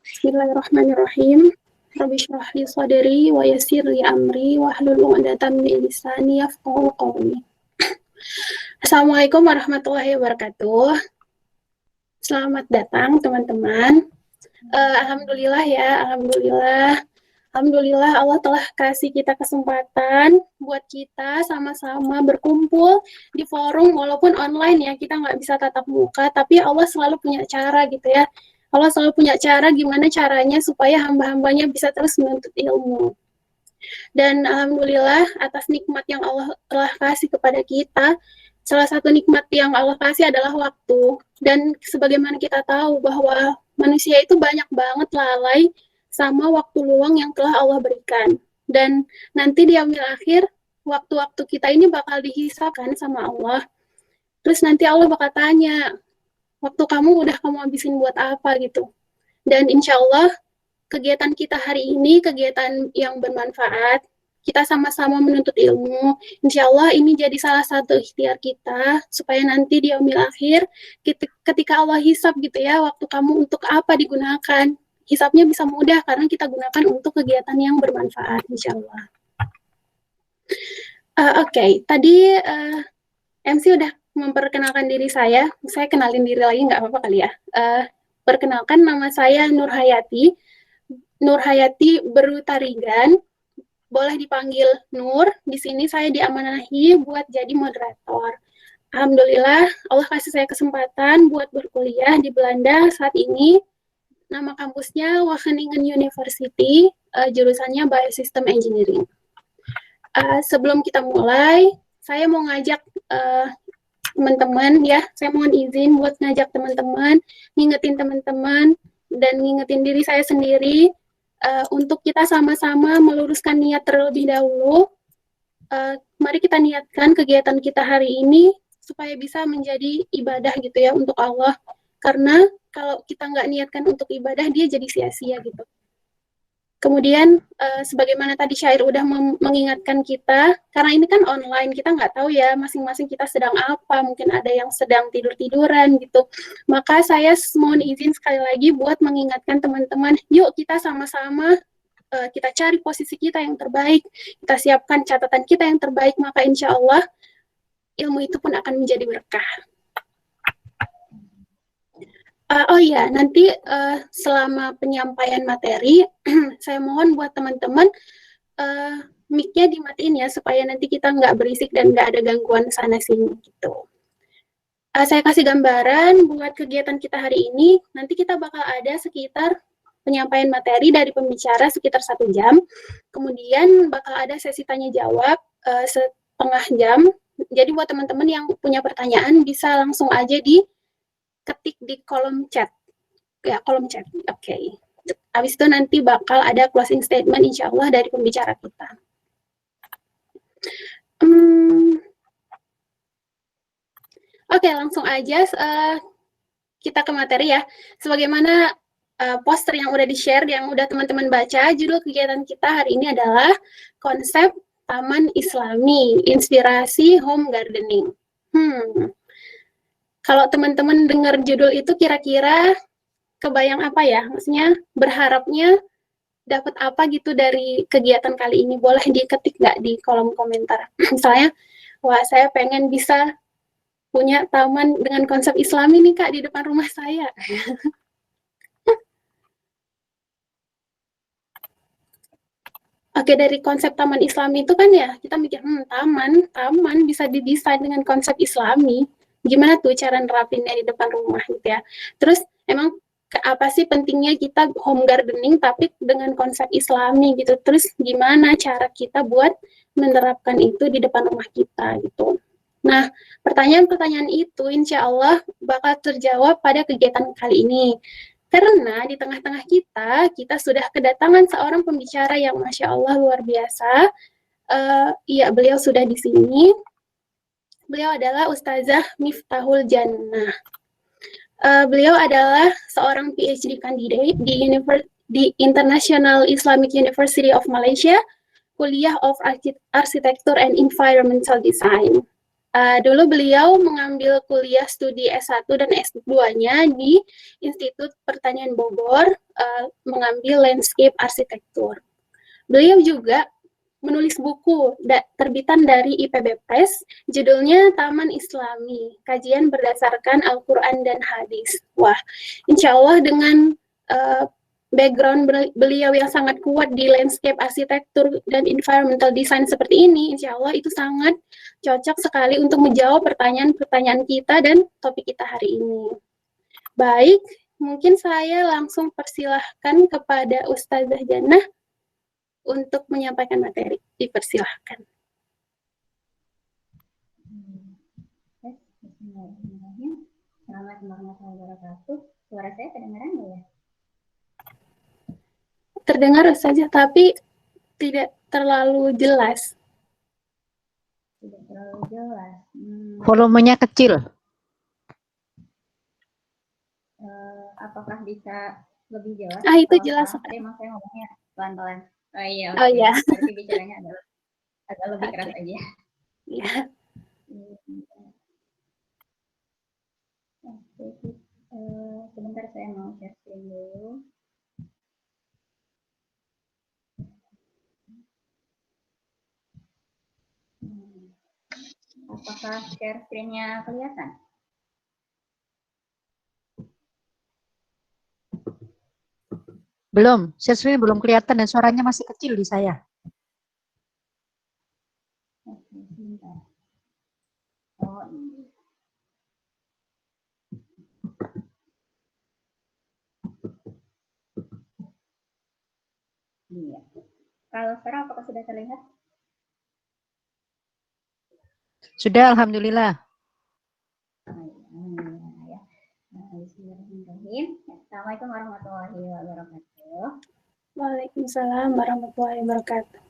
Bismillahirrahmanirrahim. Rabbi shrah li sadri wa yassir li amri wahlul 'uqdatam min lisani yafqahu qawli. Assalamualaikum warahmatullahi wabarakatuh. Selamat datang teman-teman. Alhamdulillah ya, Alhamdulillah Allah telah kasih kita kesempatan buat kita sama-sama berkumpul di forum walaupun online ya, kita nggak bisa tatap muka, tapi Allah selalu punya cara gitu ya. Allah selalu punya cara gimana caranya supaya hamba-hambanya bisa terus menuntut ilmu. Dan alhamdulillah atas nikmat yang Allah telah kasih kepada kita, salah satu nikmat yang Allah kasih adalah waktu. Dan sebagaimana kita tahu bahwa manusia itu banyak banget lalai sama waktu luang yang telah Allah berikan. Dan nanti di yaumil akhir, waktu-waktu kita ini bakal dihisabkan sama Allah. Terus nanti Allah bakal tanya, waktu kamu udah kamu habisin buat apa gitu. Dan insya Allah kegiatan kita hari ini kegiatan yang bermanfaat, kita sama-sama menuntut ilmu. Insya Allah ini jadi salah satu ikhtiar kita supaya nanti di yaumil akhir ketika Allah hisab gitu ya, waktu kamu untuk apa digunakan, hisabnya bisa mudah karena kita gunakan untuk kegiatan yang bermanfaat insya Allah. Oke, tadi MC udah memperkenalkan diri saya kenalin diri lagi nggak apa-apa kali ya. Perkenalkan, nama saya Nur Hayati Berutarigan, boleh dipanggil Nur. Di sini saya diamanahi buat jadi moderator. Alhamdulillah Allah kasih saya kesempatan buat berkuliah di Belanda saat ini. Nama kampusnya Wageningen University, jurusannya Biosystem Engineering. Sebelum kita mulai, saya mau ngajak teman-teman ya, saya mohon izin buat ngajak teman-teman, ngingetin teman-teman, dan ngingetin diri saya sendiri untuk kita sama-sama meluruskan niat terlebih dahulu. Mari kita niatkan kegiatan kita hari ini supaya bisa menjadi ibadah gitu ya untuk Allah. Karena kalau kita nggak niatkan untuk ibadah, dia jadi sia-sia gitu. Kemudian, sebagaimana tadi syair udah mengingatkan kita, karena ini kan online, kita nggak tahu ya masing-masing kita sedang apa, mungkin ada yang sedang tidur-tiduran gitu. Maka saya mohon izin sekali lagi buat mengingatkan teman-teman, yuk kita sama-sama, kita cari posisi kita yang terbaik, kita siapkan catatan kita yang terbaik, maka insya Allah ilmu itu pun akan menjadi berkah. Oh iya, nanti selama penyampaian materi, saya mohon buat teman-teman mic-nya dimatiin ya, supaya nanti kita nggak berisik dan nggak ada gangguan sana-sini gitu. Saya kasih gambaran buat kegiatan kita hari ini, nanti kita bakal ada sekitar penyampaian materi dari pembicara sekitar 1 jam, kemudian bakal ada sesi tanya-jawab setengah jam, jadi buat teman-teman yang punya pertanyaan bisa langsung aja ketik di kolom chat. Ya, kolom chat. Oke. Habis itu nanti bakal ada closing statement insya Allah dari pembicara kita. Oke, langsung aja kita ke materi ya. Sebagaimana poster yang udah di-share, yang udah teman-teman baca, judul kegiatan kita hari ini adalah konsep Taman Islami, inspirasi home gardening. Kalau teman-teman dengar judul itu kira-kira kebayang apa ya? Maksudnya berharapnya dapat apa gitu dari kegiatan kali ini? Boleh diketik nggak di kolom komentar? Misalnya, wah saya pengen bisa punya taman dengan konsep Islami nih Kak di depan rumah saya. Oke, dari konsep taman Islami itu kan ya, kita mikir, taman bisa didesain dengan konsep Islami. Gimana tuh cara nerapinnya di depan rumah gitu ya. Terus emang apa sih pentingnya kita home gardening tapi dengan konsep Islami gitu. Terus gimana cara kita buat menerapkan itu di depan rumah kita gitu. Nah, pertanyaan-pertanyaan itu insya Allah bakal terjawab pada kegiatan kali ini. Karena di tengah-tengah kita sudah kedatangan seorang pembicara yang Masya Allah luar biasa. Iya, beliau sudah di sini. Beliau adalah Ustazah Miftahul Jannah. Beliau adalah seorang PhD candidate di International Islamic University of Malaysia, Kuliah of Architecture and Environmental Design. Dulu beliau mengambil kuliah studi S1 dan S2-nya di Institut Pertanian Bogor, mengambil landscape arsitektur. Beliau juga menulis buku terbitan dari IPB Press, judulnya Taman Islami, kajian berdasarkan Al-Quran dan Hadis. Wah, insya Allah dengan background beliau yang sangat kuat di landscape arsitektur dan environmental design seperti ini, insya Allah itu sangat cocok sekali untuk menjawab pertanyaan-pertanyaan kita dan topik kita hari ini. Baik, mungkin saya langsung persilahkan kepada Ustazah Jannah untuk menyampaikan materi. Dipersilahkan. Bismillahirrahmanirrahim. Assalamualaikum warahmatullahi wabarakatuh. Suara saya kedengaran nggak ya? Terdengar saja, tapi tidak terlalu jelas. Tidak terlalu jelas. Volumenya kecil. Apakah bisa lebih jelas? Itu jelas. Tadi emang saya ngomongnya pelan-pelan. Oh iya. Okay. Oh iya. Berarti bicaranya agak lebih keras aja. Iya. Sebentar saya mau share screen dulu. Apakah share screen-nya kelihatan? Belum, share screen belum kelihatan dan suaranya masih kecil di saya. Oke, sebentar. Oh, ini. Iya. Kalau sekarang apakah sudah terlihat? Sudah, alhamdulillah. Ya. Bismillahirrahmanirrahim. Assalamualaikum warahmatullahi wabarakatuh. Waalaikumsalam warahmatullahi wabarakatuh.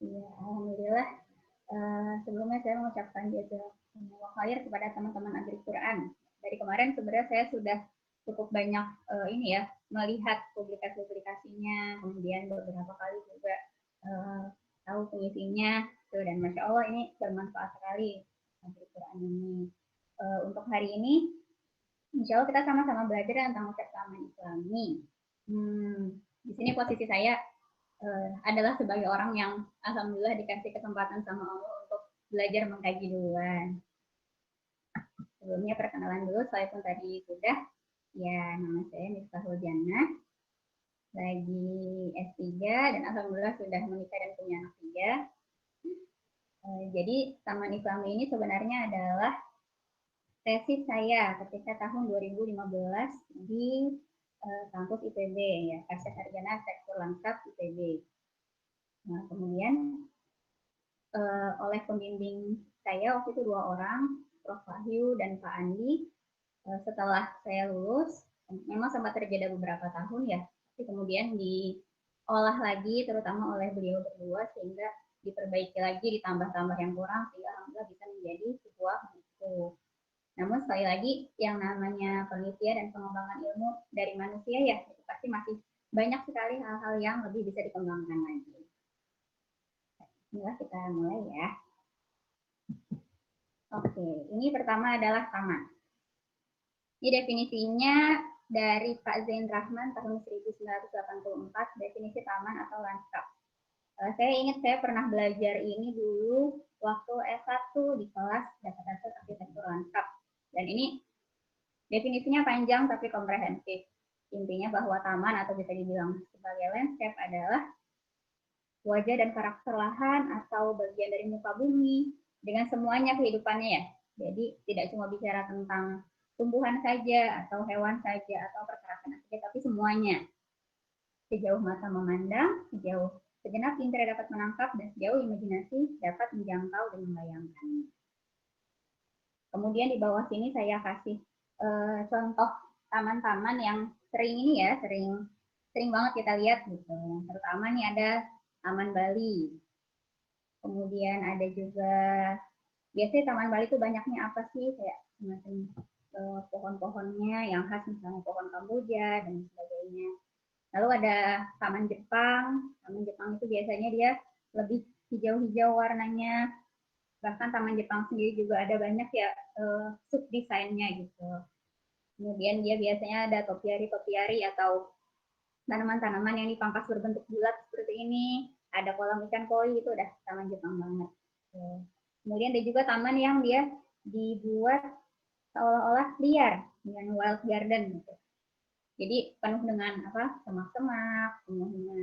Ya, alhamdulillah. Sebelumnya saya mengucapkan jazakumullah khair kepada teman-teman Agri Quran. Dari kemarin sebenarnya saya sudah cukup banyak melihat publikasinya, kemudian beberapa kali juga tahu pengisinya, dan masya Allah ini bermanfaat sekali Agri Quran ini. Untuk hari ini, insya Allah kita sama-sama belajar tentang ucap taman Islami. Di sini posisi saya adalah sebagai orang yang alhamdulillah dikasih kesempatan sama Allah untuk belajar mengkaji duluan. Sebelumnya perkenalan dulu, saya pun tadi sudah. Ya, nama saya Miftahul Jannah, lagi S3 dan alhamdulillah sudah menikah dan punya anak 3. Jadi Taman Islami ini sebenarnya adalah tesis saya ketika tahun 2015 di kampus IPB, ya, Pasca Sarjana Arsitektur Lanskap IPB. Nah, kemudian oleh pembimbing saya waktu itu 2 orang, Prof. Wahyu dan Pak Andi. Setelah saya lulus, memang sempat terjeda beberapa tahun ya, tapi kemudian diolah lagi terutama oleh beliau berdua sehingga diperbaiki lagi, ditambah-tambah yang kurang sehingga alhamdulillah bisa menjadi sebuah buku. Namun sekali lagi yang namanya penelitian dan pengembangan ilmu dari manusia ya, itu pasti masih banyak sekali hal-hal yang lebih bisa dikembangkan lagi. Inilah kita mulai ya. Oke, ini pertama adalah taman. Ini definisinya dari Pak Zain Rahman tahun 1984, definisi taman atau lanskap. Saya ingat saya pernah belajar ini dulu waktu S1 di kelas dasar-dasar arsitektur lanskap. Dan ini definisinya panjang tapi komprehensif. Intinya bahwa taman atau bisa dibilang sebagai landscape adalah wajah dan karakter lahan atau bagian dari muka bumi dengan semuanya kehidupannya ya. Jadi tidak cuma bicara tentang tumbuhan saja atau hewan saja atau perkerasan saja, tapi semuanya. Sejauh mata memandang, sejauh segenap indera dapat menangkap, dan sejauh imajinasi dapat menjangkau dan membayangkan. Kemudian di bawah sini saya kasih contoh taman-taman yang sering ini ya, sering banget kita lihat gitu. Yang pertama nih ada Taman Bali. Kemudian ada juga, biasanya Taman Bali itu banyaknya apa sih? Kayak semacam pohon-pohonnya yang khas, misalnya pohon Kamboja dan sebagainya. Lalu ada Taman Jepang. Taman Jepang itu biasanya dia lebih hijau-hijau warnanya. Bahkan Taman Jepang sendiri juga ada banyak ya sub desainnya gitu. Kemudian dia biasanya ada topiari-topiari atau tanaman-tanaman yang dipangkas berbentuk bulat seperti ini. Ada kolam ikan koi, itu udah Taman Jepang banget. Kemudian ada juga taman yang dia dibuat seolah-olah liar dengan wild garden gitu. Jadi penuh dengan semak-semak, penuh dengan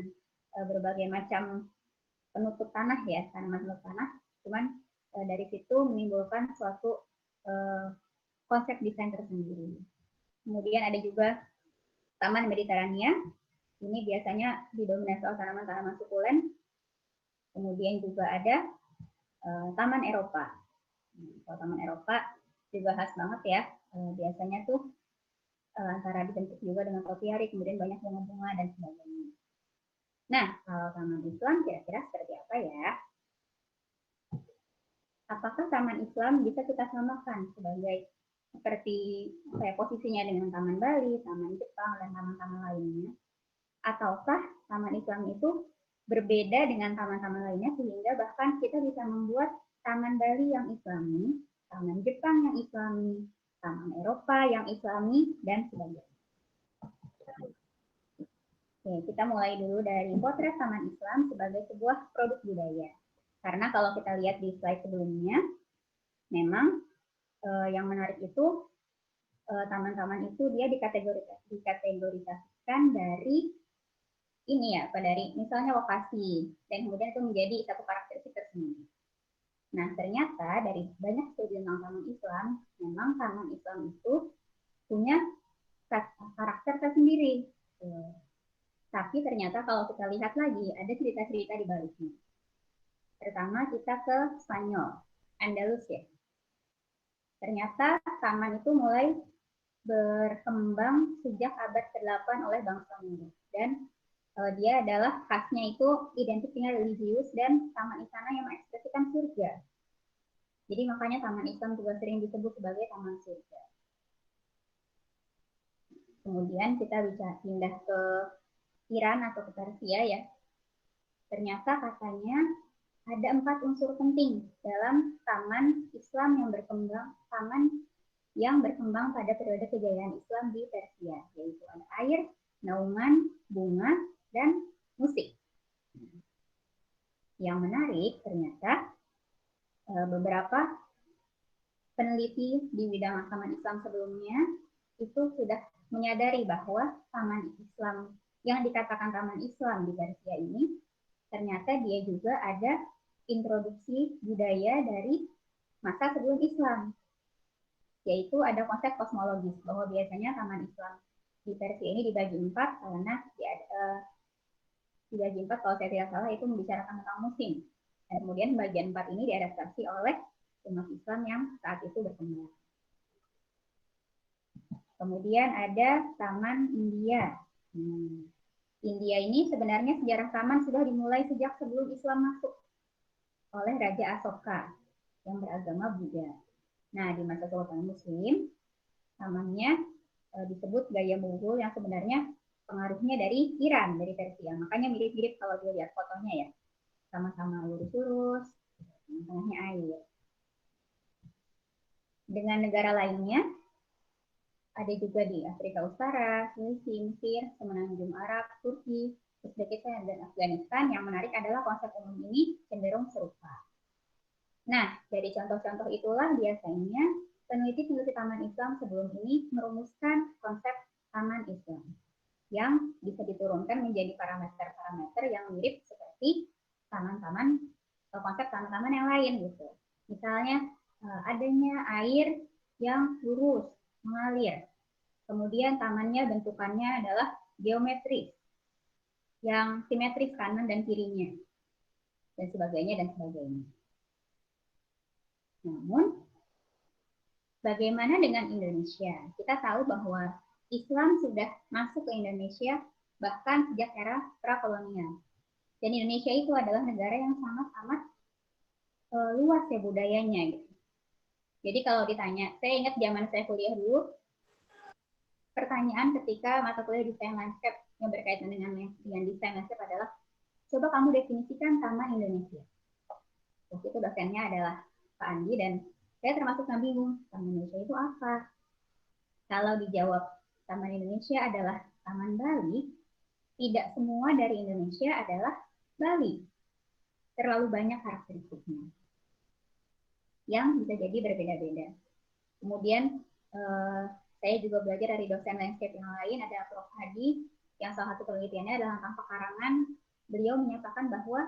berbagai macam penutup tanah ya, tanaman penutup tanah. Cuman dari situ menimbulkan suatu konsep desain tersendiri. Kemudian ada juga Taman Mediterania. Ini biasanya didominasi oleh tanaman-tanaman sukulen. Kemudian juga ada Taman Eropa. Kalau Taman Eropa juga khas banget ya. Biasanya tuh antara dibentuk juga dengan topiari, kemudian banyak bunga-bunga dan sebagainya. Nah, kalau Taman Islam kira-kira seperti apa ya? Apakah Taman Islam bisa kita samakan sebagai seperti posisinya dengan Taman Bali, Taman Jepang, dan taman-taman lainnya? Ataukah Taman Islam itu berbeda dengan taman-taman lainnya sehingga bahkan kita bisa membuat Taman Bali yang Islami, Taman Jepang yang Islami, Taman Eropa yang Islami, dan sebagainya. Oke, kita mulai dulu dari potret Taman Islam sebagai sebuah produk budaya. Karena kalau kita lihat di slide sebelumnya, memang yang menarik itu taman-taman itu dia dikategorisasikan dari ini ya, dari misalnya lokasi, dan kemudian itu menjadi satu karakteristik tersendiri. Nah, ternyata dari banyak studi tentang taman Islam, memang taman Islam itu punya karakter tersendiri. Tapi ternyata kalau kita lihat lagi, ada cerita-cerita di baliknya. Pertama kita ke Spanyol, Andalus ya. Ternyata taman itu mulai berkembang sejak abad ke-8 oleh bangsa Moor. Dan dia adalah khasnya itu identik dengan religius dan taman istana yang mengekspresikan surga. Jadi makanya taman Islam juga sering disebut sebagai taman surga. Kemudian kita bisa pindah ke Iran atau ke Persia ya. Ternyata katanya ada 4 unsur penting dalam taman Islam yang berkembang pada periode kejayaan Islam di Persia, yaitu ada air, naungan, bunga, dan musik. Yang menarik ternyata beberapa peneliti di bidang taman Islam sebelumnya itu sudah menyadari bahwa taman Islam yang dikatakan taman Islam di Persia ini ternyata dia juga ada introduksi budaya dari masa sebelum Islam, yaitu ada konsep kosmologis bahwa biasanya taman Islam di Persia ini dibagi 4 karena dibagi 4 kalau saya tidak salah itu membicarakan tentang musim. Dan kemudian bagian 4 ini diadaptasi oleh umat Islam yang saat itu berkembang. Kemudian ada Taman India. India ini sebenarnya sejarah taman sudah dimulai sejak sebelum Islam masuk oleh Raja Asoka yang beragama Buddha. Nah, di masa Sultan Muslim, tamannya disebut Gaya Mughul yang sebenarnya pengaruhnya dari Iran, dari Persia. Makanya mirip-mirip kalau dilihat fotonya ya. Sama-sama lurus-lurus, tengahnya air. Dengan negara lainnya, ada juga di Afrika Utara, Selisih, Mesir, Semenanjung Arab, Turki, Uzbekistan, dan Afghanistan. Yang menarik adalah konsep umum ini cenderung serupa. Nah, dari contoh-contoh itulah biasanya peneliti-peneliti taman Islam sebelum ini merumuskan konsep taman Islam yang bisa diturunkan menjadi parameter-parameter yang mirip seperti taman-taman, konsep taman-taman yang lain gitu. Misalnya adanya air yang lurus, mengalir. Kemudian tamannya bentukannya adalah geometris, yang simetris kanan dan kirinya, dan sebagainya, dan sebagainya. Namun, bagaimana dengan Indonesia? Kita tahu bahwa Islam sudah masuk ke Indonesia bahkan sejak era prakolonial. Dan Indonesia itu adalah negara yang sangat amat luas ya budayanya. Gitu. Jadi kalau ditanya, saya ingat zaman saya kuliah dulu, pertanyaan ketika mata kuliah desain landscape yang berkaitan dengan desain landscape adalah, coba kamu definisikan taman Indonesia. Terus itu dosennya adalah Pak Andi, dan saya termasuk yang bingung, Taman Indonesia itu apa? Kalau dijawab Taman Indonesia adalah Taman Bali, tidak semua dari Indonesia adalah Bali. Terlalu banyak karakteristiknya yang bisa jadi berbeda-beda. Kemudian saya juga belajar dari dosen landscape yang lain, ada Prof. Hadi, yang salah satu penelitiannya adalah tentang pekarangan. Beliau menyatakan bahwa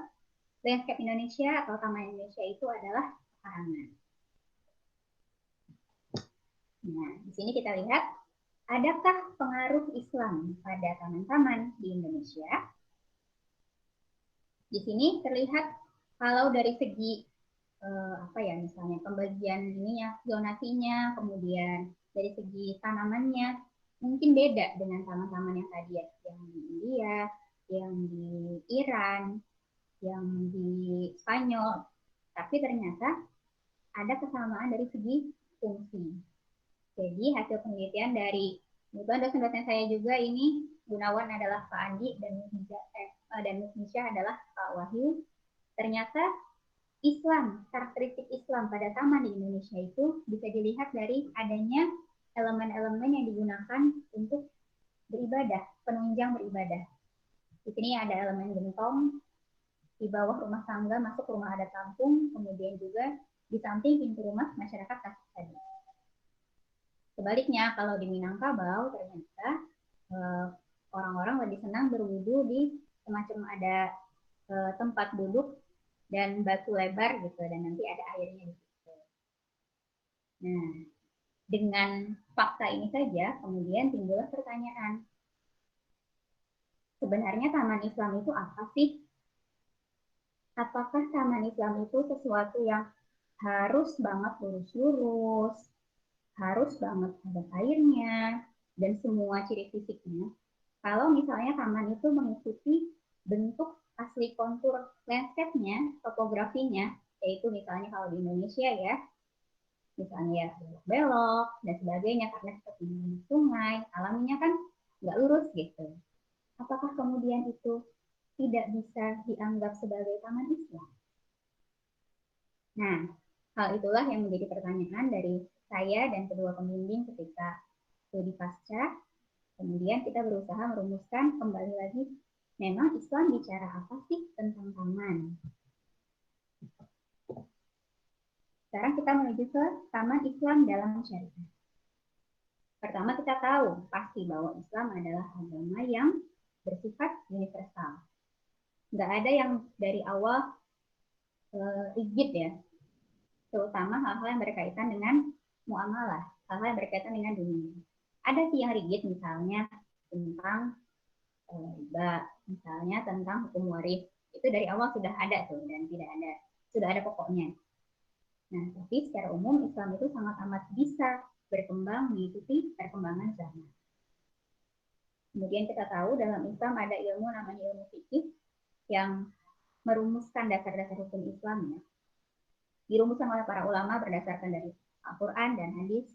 landscape Indonesia atau Taman Indonesia itu adalah pekarangan. Nah, di sini kita lihat, adakah pengaruh Islam pada taman-taman di Indonesia? Di sini terlihat kalau dari segi misalnya pembagian ininya, zonasinya, kemudian dari segi tanamannya mungkin beda dengan taman-taman yang tadi ya, yang di India, yang di Iran, yang di Spanyol. Tapi ternyata ada kesamaan dari segi fungsi. Jadi hasil penelitian dari dosen-dosen saya juga ini, Gunawan adalah Pak Andi dan Misha adalah Pak Wahyu. Ternyata Islam, karakteristik Islam pada taman di Indonesia itu bisa dilihat dari adanya elemen-elemen yang digunakan untuk beribadah, penunjang beribadah. Di sini ada elemen gentong, di bawah rumah tangga masuk rumah adat kampung, kemudian juga di samping pintu rumah masyarakat Tasik tadi. Sebaliknya, kalau di Minangkabau ternyata orang-orang lebih senang berwudu di semacam ada tempat duduk dan batu lebar gitu, dan nanti ada airnya di situ. Nah, dengan fakta ini saja kemudian timbullah pertanyaan, sebenarnya taman Islam itu apa sih? Apakah taman Islam itu sesuatu yang harus banget lurus-lurus, harus banget ada airnya, dan semua ciri fisiknya? Kalau misalnya taman itu mengikuti bentuk asli kontur landscape-nya, topografinya, yaitu misalnya kalau di Indonesia ya, misalnya belok-belok dan sebagainya, karena seperti sungai, alaminya kan nggak lurus gitu. Apakah kemudian itu tidak bisa dianggap sebagai taman Islam? Nah, hal itulah yang menjadi pertanyaan dari saya dan kedua pembimbing ketika studi pasca. Kemudian kita berusaha merumuskan kembali lagi, memang Islam bicara apa sih tentang taman? Sekarang kita menuju ke taman Islam dalam syariat. Pertama kita tahu pasti bahwa Islam adalah agama yang bersifat universal. Nggak ada yang dari awal rigid ya, terutama hal-hal yang berkaitan dengan muamalah, hal-hal yang berkaitan dengan dunia. Ada sih yang rigid, misalnya tentang riba, misalnya tentang hukum waris, itu dari awal sudah ada tuh dan tidak ada, sudah ada pokoknya. Nah, tapi secara umum Islam itu sangat amat bisa berkembang mengikuti perkembangan zaman. Kemudian kita tahu dalam Islam ada ilmu namanya ilmu fikih yang merumuskan dasar-dasar hukum Islam ya. Dirumuskan oleh para ulama berdasarkan dari Al-Quran dan hadis.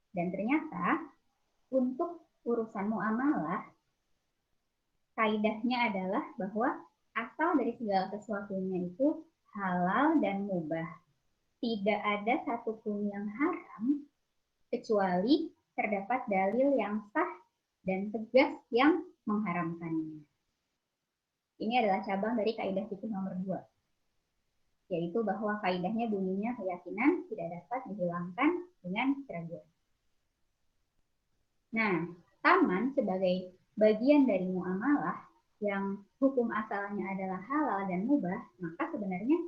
Dan ternyata untuk urusan muamalah, kaidahnya adalah bahwa asal dari segala sesuatunya itu halal dan mubah. Tidak ada satupun yang haram kecuali terdapat dalil yang sah dan tegas yang mengharamkannya. Ini adalah cabang dari kaidah fikih nomor 2, yaitu bahwa kaidahnya bunyinya keyakinan tidak dapat dihilangkan dengan keraguan. Nah, taman sebagai bagian dari muamalah yang hukum asalnya adalah halal dan mubah, maka sebenarnya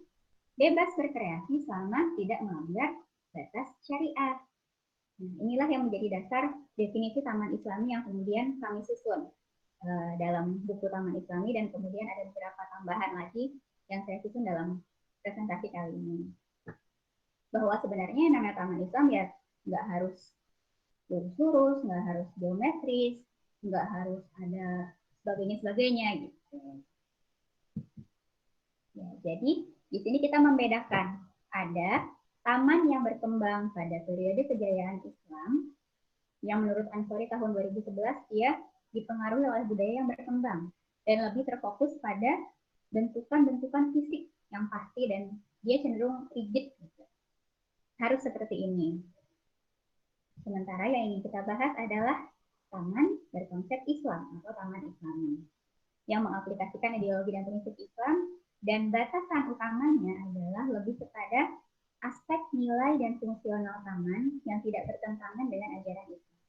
bebas berkreasi selama tidak melanggar batas syariat. Nah, inilah yang menjadi dasar definisi taman Islami yang kemudian kami susun dalam buku Taman Islami, dan kemudian ada beberapa tambahan lagi yang saya susun dalam presentasi kali ini. Bahwa sebenarnya namanya Taman Islam ya nggak harus lurus-lurus, nggak harus geometris, nggak harus ada sebagainya gitu. Ya, jadi di sini kita membedakan ada taman yang berkembang pada periode kejayaan Islam yang menurut Ansori tahun 2011 dia dipengaruhi oleh budaya yang berkembang dan lebih terfokus pada bentukan-bentukan fisik yang pasti dan dia cenderung rigid gitu. harus seperti ini. Sementara yang ingin kita bahas adalah taman berkonsep Islam atau taman Islami yang mengaplikasikan ideologi dan prinsip Islam, dan batasan utamanya adalah lebih kepada aspek nilai dan fungsional taman yang tidak bertentangan dengan ajaran Islam.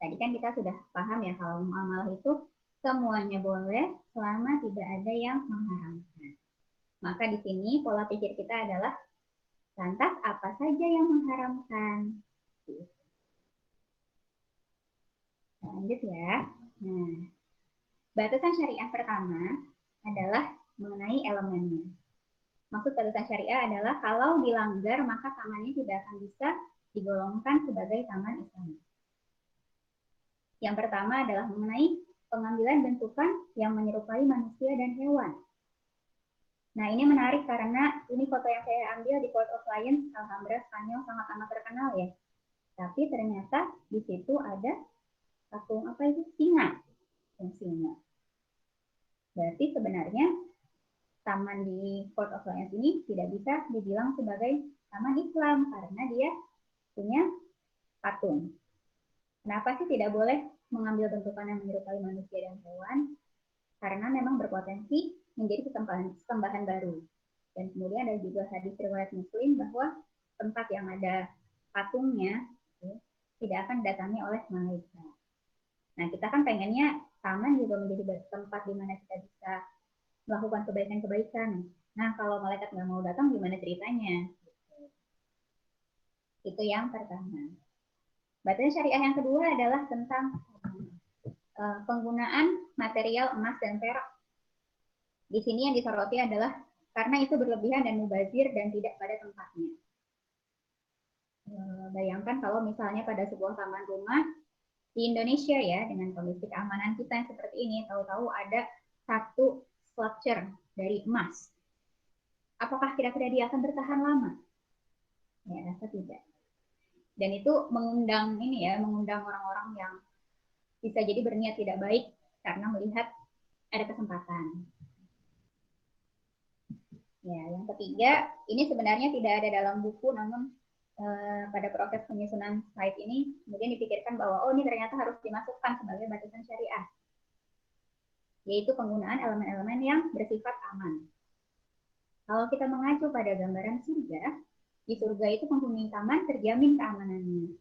Tadi kan kita sudah paham ya kalau muamalah itu semuanya boleh selama tidak ada yang mengharamkan. Maka di sini pola pikir kita adalah lantas apa saja yang mengharamkan? Lanjut ya. Nah, batasan syariah pertama adalah mengenai elemennya. Maksud batasan syariah adalah kalau dilanggar maka tamannya tidak akan bisa digolongkan sebagai taman Islam. Yang pertama adalah mengenai pengambilan bentukan yang menyerupai manusia dan hewan. Nah, ini menarik karena ini foto yang saya ambil di Port of Lions, Alhambra, Spanyol, sangat amat terkenal ya. Tapi ternyata di situ ada patung apa itu? Singa. Singa. Berarti sebenarnya taman di Port of Lions ini tidak bisa dibilang sebagai taman Islam karena dia punya patung. Kenapa sih tidak boleh mengambil bentukan yang menyerupai manusia dan hewan? Karena memang berpotensi menjadi kesembahan baru. Dan kemudian ada juga hadis riwayat Muslim bahwa tempat yang ada patungnya tidak akan didatangi oleh malaikat. Nah, kita kan pengennya taman juga menjadi tempat di mana kita bisa melakukan kebaikan-kebaikan. Nah, kalau malaikat nggak mau datang, gimana ceritanya? Itu yang pertama. Batasan syariah yang kedua adalah tentang penggunaan material emas dan perak. Di sini yang disoroti adalah karena itu berlebihan dan mubazir dan tidak pada tempatnya. Bayangkan kalau misalnya pada sebuah taman rumah di Indonesia ya, dengan kondisi keamanan kita yang seperti ini, tahu-tahu ada satu sculpture dari emas. Apakah kira-kira dia akan bertahan lama? Ya, rasa tidak. Dan itu mengundang orang-orang yang bisa jadi berniat tidak baik karena melihat ada kesempatan. Ya, yang ketiga, ini sebenarnya tidak ada dalam buku, namun pada proses penyusunan slide ini kemudian dipikirkan bahwa ini ternyata harus dimasukkan sebagai batasan syariah, yaitu penggunaan elemen-elemen yang bersifat aman. Kalau kita mengacu pada gambaran surga, di surga itu penghuni taman terjamin keamanannya.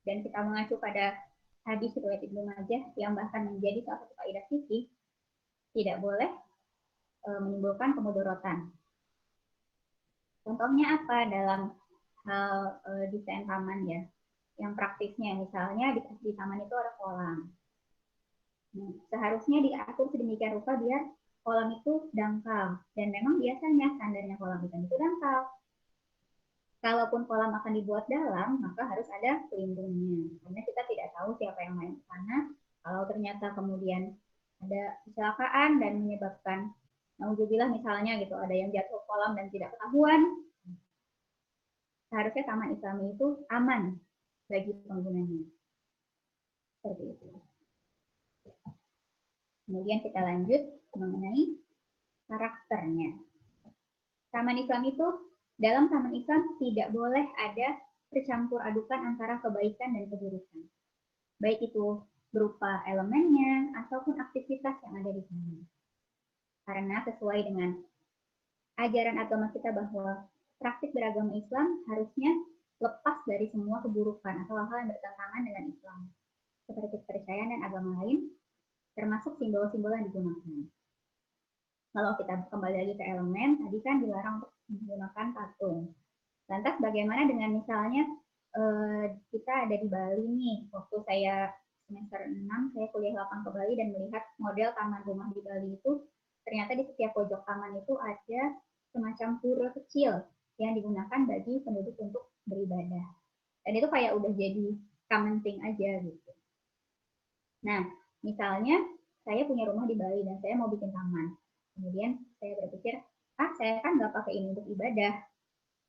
Dan kita mengacu pada hadis riwayat Ibnu Majah yang bahkan menjadi salah satu kaidah fikih, tidak boleh menimbulkan kemudorotan. Contohnya apa dalam hal desain taman ya? Yang praktisnya misalnya di taman itu ada kolam. Nah, seharusnya diatur sedemikian rupa biar kolam itu dangkal. Dan memang biasanya standarnya kolam ikan itu dangkal. Kalaupun kolam akan dibuat dalam, maka harus ada pelindungnya. Karena kita tidak tahu siapa yang main ke sana. Kalau ternyata kemudian ada kecelakaan dan menyebabkan nauzubillah misalnya gitu, ada yang jatuh kolam dan tidak ketahuan, seharusnya taman Islami itu aman bagi penggunanya. Seperti itu. Kemudian kita lanjut mengenai karakternya. Taman Islam itu, dalam taman Islam tidak boleh ada bercampur adukan antara kebaikan dan keburukan. Baik itu berupa elemennya ataupun aktivitas yang ada di sana. Karena sesuai dengan ajaran agama kita bahwa praktik beragama Islam harusnya lepas dari semua keburukan atau hal-hal yang bertentangan dengan Islam. Seperti kepercayaan dan agama lain, termasuk simbol-simbol yang digunakan. Kalau kita kembali lagi ke elemen, tadi kan dilarang untuk menggunakan patung. Lantas bagaimana dengan misalnya kita ada di Bali nih, waktu saya semester 6, saya kuliah 8 ke Bali dan melihat model taman rumah di Bali itu, ternyata di setiap pojok taman itu ada semacam pura kecil yang digunakan bagi penduduk untuk beribadah. Dan itu kayak udah jadi common thing aja gitu. Nah, misalnya saya punya rumah di Bali dan saya mau bikin taman. Kemudian saya berpikir, saya kan nggak pakai ini untuk ibadah.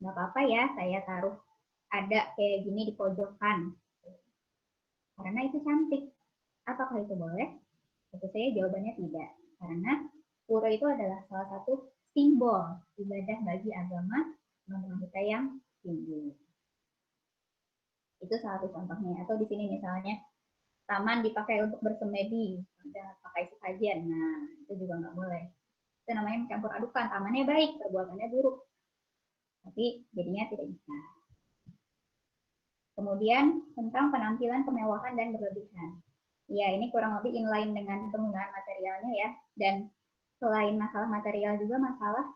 Nggak apa-apa ya, saya taruh ada kayak gini di pojokan. Karena itu cantik. Apakah itu boleh? Tentu saya jawabannya tidak. Karena pura itu adalah salah satu simbol ibadah bagi agama bangunan kita yang tinggi. Itu salah satu contohnya. Atau di sini misalnya taman dipakai untuk bersemedi, ada pakai sesajen. Nah, itu juga nggak boleh. Itu namanya mencampur adukan. Tamannya baik, perbuatannya buruk. Tapi jadinya tidak bisa. Kemudian tentang penampilan kemewahan dan berlebihan. Ya, ini kurang lebih inline dengan penggunaan materialnya ya. Dan selain masalah material juga masalah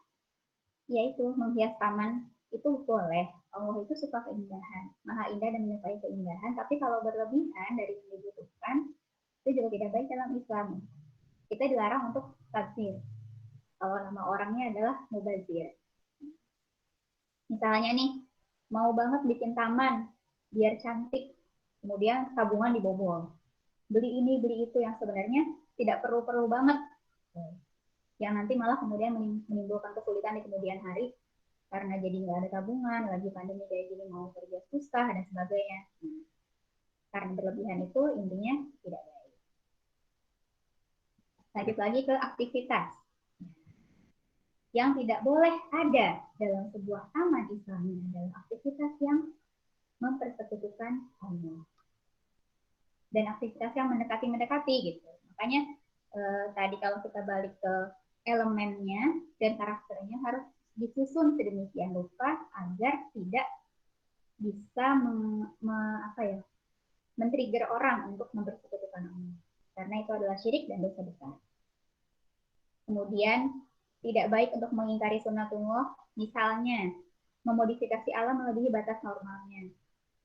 yaitu menghias taman itu boleh. Allah itu suka keindahan, maha indah dan menyukai keindahan. Tapi kalau berlebihan dari yang dibutuhkan, itu juga tidak baik dalam Islam. Kita dilarang untuk tabzir. Kalau nama orangnya adalah mubazir. Misalnya nih, mau banget bikin taman biar cantik, kemudian tabungan dibobol. Beli ini, beli itu yang sebenarnya tidak perlu-perlu banget. Yang nanti malah kemudian menimbulkan kesulitan di kemudian hari karena jadi nggak ada tabungan, lagi pandemi kayak gini mau kerja susah dan sebagainya. Karena berlebihan itu intinya tidak baik. Lanjut lagi ke aktivitas yang tidak boleh ada dalam sebuah taman Islami adalah aktivitas yang mempersekutukan Allah dan aktivitas yang mendekati gitu. Makanya tadi kalau kita balik ke elemennya dan karakternya harus disusun sedemikian rupa agar tidak bisa men-trigger orang untuk mempersekutukan Allah. Karena itu adalah syirik dan dosa besar. Kemudian tidak baik untuk mengingkari sunnatullah, misalnya memodifikasi alam melebihi batas normalnya.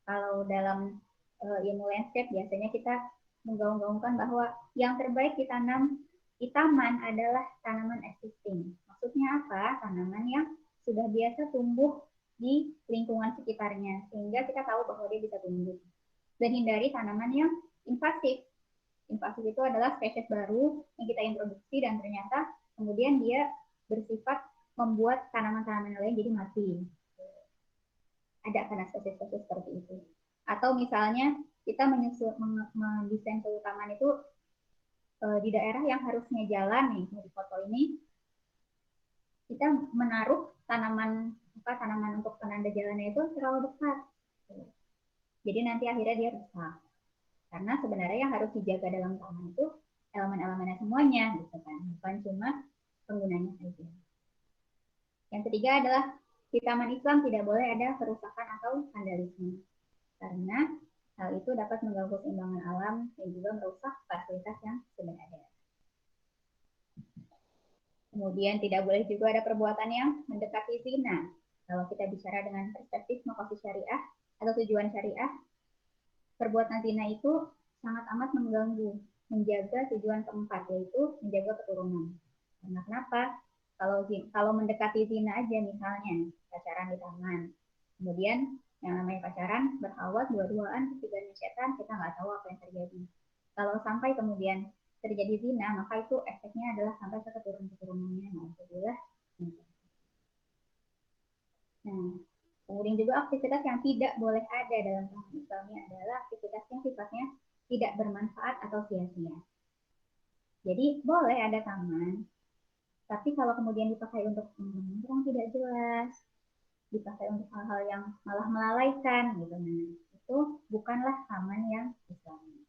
Kalau dalam ilmu landscape biasanya kita menggaung-gaungkan bahwa yang terbaik ditanam di taman adalah tanaman existing. Maksudnya apa? Tanaman yang sudah biasa tumbuh di lingkungan sekitarnya, sehingga kita tahu bahwa dia bisa tumbuh. Dan hindari tanaman yang invasif. Invasif itu adalah spesies baru yang kita introduksi dan ternyata kemudian dia bersifat membuat tanaman-tanaman lain jadi mati. Ada karena spesies-spesies seperti itu. Atau misalnya kita mendesain suatu taman itu di daerah yang harusnya jalan nih, di foto ini kita menaruh tanaman untuk penanda jalannya itu terlalu dekat. Jadi nanti akhirnya dia rusak. Karena sebenarnya yang harus dijaga dalam taman itu elemen-elemennya semuanya, gitu kan, bukan cuma penggunanya saja. Yang ketiga adalah di taman Islam tidak boleh ada kerusakan atau vandalisme, karena hal itu dapat mengganggu keseimbangan alam dan juga merusak fasilitas yang sudah ada. Kemudian tidak boleh juga ada perbuatan yang mendekati zina. Kalau kita bicara dengan perspektif maqasid syariah atau tujuan syariah, perbuatan zina itu sangat amat mengganggu, menjaga tujuan keempat, yaitu menjaga keturunan. Karena kenapa? Kalau mendekati zina aja misalnya, pacaran di taman, kemudian yang namanya pacaran berkhawat dua-duaan ketiganya setan, kita nggak tahu apa yang terjadi. Kalau sampai kemudian terjadi zina, maka itu efeknya adalah sampai ke keturunan-keturunannya. Alhamdulillah. Nah, kemudian juga aktivitas yang tidak boleh ada dalam taman Islami adalah aktivitas yang sifatnya tidak bermanfaat atau sia-sia. Jadi boleh ada taman, tapi kalau kemudian dipakai untuk yang tidak jelas, dipakai untuk hal-hal yang malah melalaikan, gitu, nah, itu bukanlah taman yang Islami.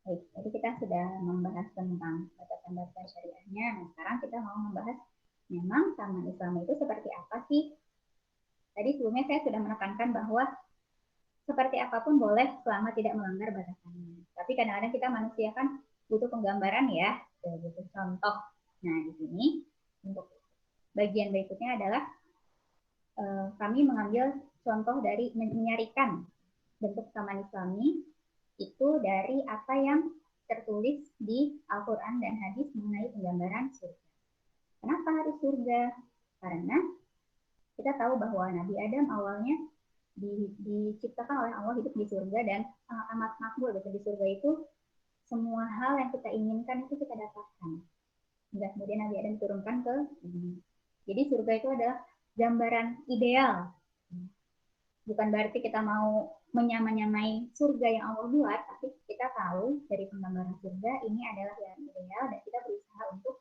Baik, jadi kita sudah membahas tentang batasan-batasan syariahnya. Nah, sekarang kita mau membahas memang taman Islam itu seperti apa sih? Tadi sebelumnya saya sudah menekankan bahwa seperti apapun boleh selama tidak melanggar batasannya. Tapi kadang-kadang kita manusia kan butuh penggambaran ya, butuh contoh. Nah, di sini untuk bagian berikutnya adalah kami mengambil contoh dari menyarikan bentuk taman Islami itu dari apa yang tertulis di Al-Quran dan hadis mengenai penggambaran surga. Kenapa harus surga? Karena kita tahu bahwa Nabi Adam awalnya diciptakan oleh Allah hidup di surga dan sangat amat makmur. Di surga itu semua hal yang kita inginkan itu kita dapatkan. Hingga kemudian Nabi Adam diturunkan ke bumi. Jadi surga itu adalah gambaran ideal. Bukan berarti kita mau menyamai surga yang Allah buat, tapi kita tahu dari penggambaran surga ini adalah yang ideal dan kita berusaha untuk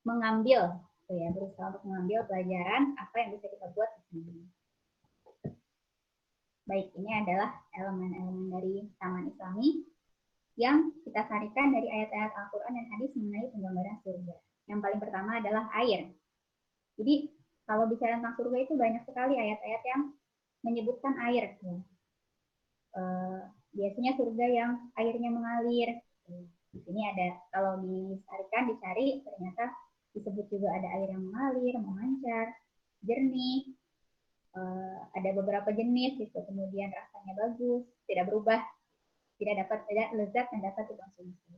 mengambil gitu ya, berusaha untuk mengambil pelajaran apa yang bisa kita buat di sini. Baik, ini adalah elemen-elemen dari Taman Islami yang kita sarikan dari ayat-ayat Al-Quran dan hadis mengenai penggambaran surga. Yang paling pertama adalah air. Jadi kalau bicara tentang surga itu banyak sekali ayat-ayat yang menyebutkan air. Biasanya surga yang airnya mengalir. Di sini ada, kalau dicari, ternyata disebut juga ada air yang mengalir, memancar, jernih, ada beberapa jenis gitu, kemudian rasanya bagus, tidak berubah, tidak lezat yang dapat dikonsumsi.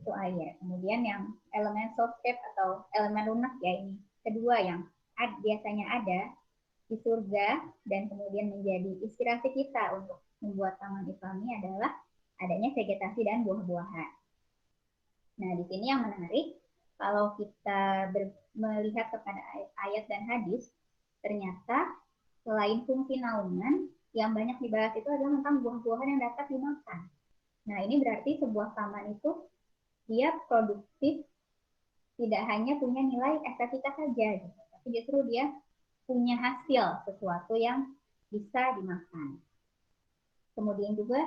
Itu air. Kemudian yang elemen softscape atau elemen lunak ya, ini kedua yang biasanya ada di surga dan kemudian menjadi inspirasi kita untuk membuat taman Islami adalah adanya vegetasi dan buah-buahan. Nah, di sini yang menarik, kalau kita melihat kepada ayat dan hadis, ternyata selain fungsi naungan, yang banyak dibahas itu adalah tentang buah-buahan yang dapat dimakan. Nah, ini berarti sebuah taman itu dia produktif, tidak hanya punya nilai estetika saja, gitu, tapi justru dia punya hasil sesuatu yang bisa dimakan. Kemudian juga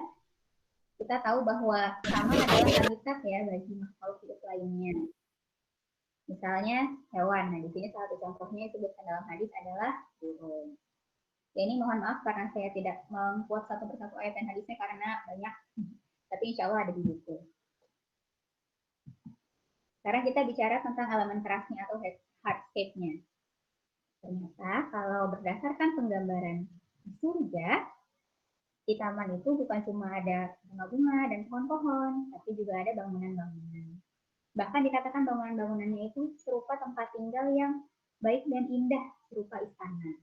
kita tahu bahwa taman adalah habitat ya bagi makhluk hidup lainnya. Misalnya hewan. Nah, di sini salah satu contohnya disebutkan dalam hadis adalah burung. Ya, ini mohon maaf karena saya tidak membuat satu persatu ayat dan hadisnya karena banyak. Tapi insya Allah ada di buku. Sekarang kita bicara tentang elemen kerasnya atau hardscape-nya. Ternyata kalau berdasarkan penggambaran di surga, di taman itu bukan cuma ada bunga-bunga dan pohon-pohon, tapi juga ada bangunan-bangunan. Bahkan dikatakan bangunan-bangunannya itu serupa tempat tinggal yang baik dan indah, serupa istana.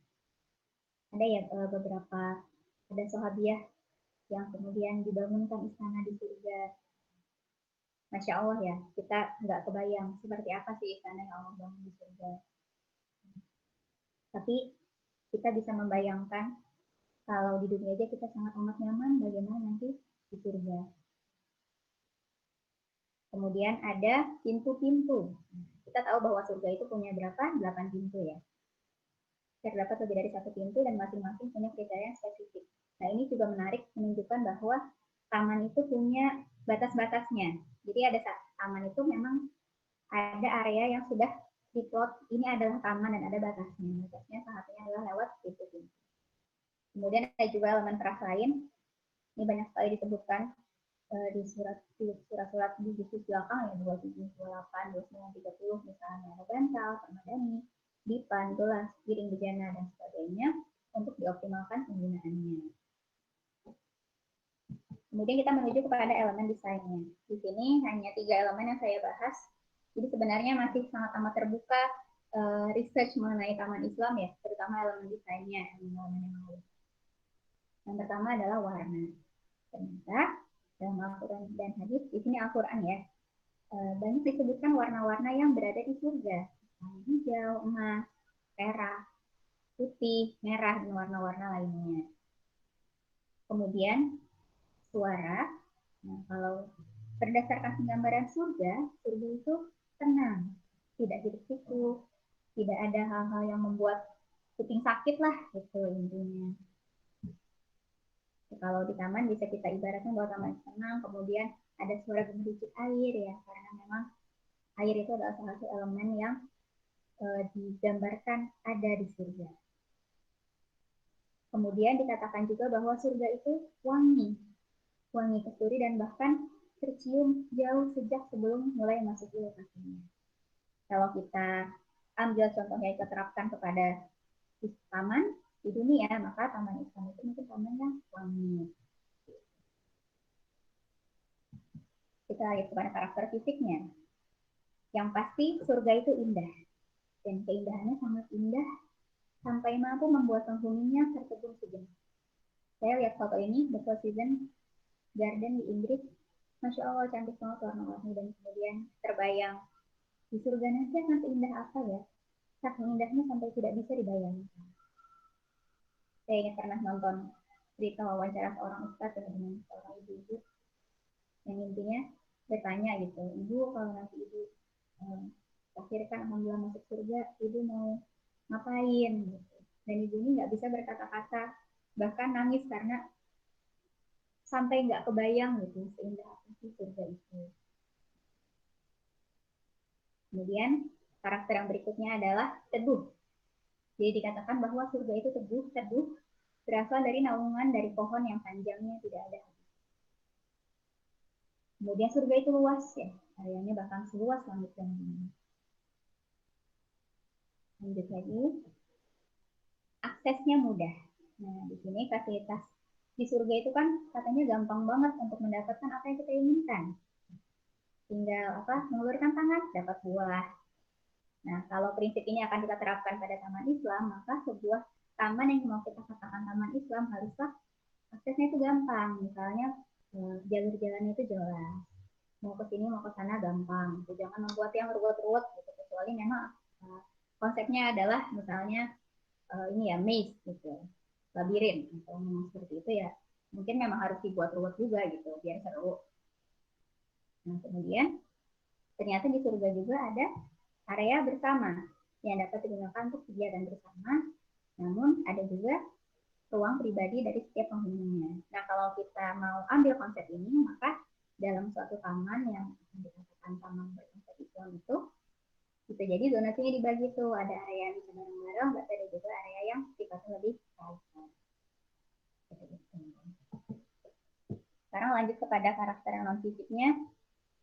Ada ya beberapa, ada sahabiah yang kemudian dibangunkan istana di surga. Masya Allah ya, kita nggak kebayang seperti apa sih istana yang Allah bangun di surga. Tapi kita bisa membayangkan kalau di dunia aja kita sangat amat nyaman, bagaimana nanti di surga. Kemudian ada pintu-pintu. Kita tahu bahwa surga itu punya berapa? 8 pintu ya. Terdapat lebih dari 1 pintu dan masing-masing punya kriteria yang spesifik. Nah, ini juga menarik menunjukkan bahwa taman itu punya batas-batasnya. Jadi ada taman itu memang ada area yang sudah diplot, ini adalah taman dan ada batasnya. Batasnya salah satunya adalah lewat pintu-pintu. Kemudian ada juga elemen keras lain. Ini banyak sekali disebutkan di surat-surat di juz belakang ya, 27, 28, 29, 30 misalnya ada bantal, permadani, dipan, gelas, piring bejana dan sebagainya untuk dioptimalkan penggunaannya. Kemudian kita menuju kepada elemen desainnya. Di sini hanya 3 elemen yang saya bahas. Jadi sebenarnya masih sangat amat terbuka research mengenai taman Islam ya, terutama elemen desainnya, elemen yang lain. Yang pertama adalah warna. Ternyata dalam Al-Quran dan hadis, di sini Al-Quran ya, banyak disebutkan warna-warna yang berada di surga. Hijau, emas, perak, putih, merah, dan warna-warna lainnya. Kemudian suara, nah, kalau berdasarkan penggambaran surga, surga itu tenang, tidak hiruk-pikuk, tidak ada hal-hal yang membuat kuping sakit lah, gitu intinya. Kalau di taman bisa kita ibaratkan bahwa taman tenang, kemudian ada suara gemericik air ya, karena memang air itu adalah salah satu elemen yang digambarkan ada di surga. Kemudian dikatakan juga bahwa surga itu wangi kasturi dan bahkan tercium jauh sejak sebelum mulai masuk ke lokasinya. Kalau kita ambil contohnya kita terapkan kepada taman di dunia, maka taman Islam itu mungkin taman yang wangi. Kita lihat kepada karakter fisiknya. Yang pasti surga itu indah. Dan keindahannya sangat indah sampai mampu membuat penghuninya tertegun sejenak. Saya lihat foto ini, The Four Seasons Garden di Inggris. Masya Allah cantik banget warna-warni dan kemudian terbayang di surga nanti akan seindah apa ya? Saking indahnya sampai tidak bisa dibayangkan. Saya ingat pernah nonton cerita wawancara seorang ustadz dengan seorang ibu-ibu yang intinya bertanya gitu, ibu kalau nanti ibu Terakhir kan alhamdulillah masuk surga, ibu mau ngapain gitu. Dan ibu ini nggak bisa berkata-kata, bahkan nangis karena sampai nggak kebayang gitu seindah apa sih surga itu. Kemudian karakter yang berikutnya adalah teduh. Jadi dikatakan bahwa surga itu teduh, teduh berasal dari naungan dari pohon yang panjangnya tidak ada. Kemudian surga itu luas ya, areanya bahkan seluas langit dan bumi. Lanjut lagi, aksesnya mudah. Nah, di sini fasilitas di surga itu kan katanya gampang banget untuk mendapatkan apa yang kita inginkan. Tinggal mengulurkan tangan, dapat buah. Nah, kalau prinsip ini akan kita terapkan pada taman Islam, maka sebuah taman yang mau kita katakan taman Islam haruslah aksesnya itu gampang. Misalnya jalur jalannya itu jelas. Mau ke sini, mau ke sana gampang. Jangan membuat yang ruwet-ruwet gitu. Kecuali memang konsepnya adalah misalnya ini ya maze gitu, labirin. Kalau memang seperti itu ya, mungkin memang harus dibuat ruwet juga gitu, biar seru. Nah, kemudian ternyata di surga juga ada area bersama yang dapat digunakan untuk kegiatan bersama, namun ada juga ruang pribadi dari setiap penghuninya. Nah, kalau kita mau ambil konsep ini, maka dalam suatu taman yang dikatakan taman berkonsep Islam itu, bisa jadi zonasinya dibagi tuh, ada area yang bisa bareng-bareng, berarti ada juga area yang sifatnya lebih private. Sekarang lanjut kepada karakter yang non-fisiknya.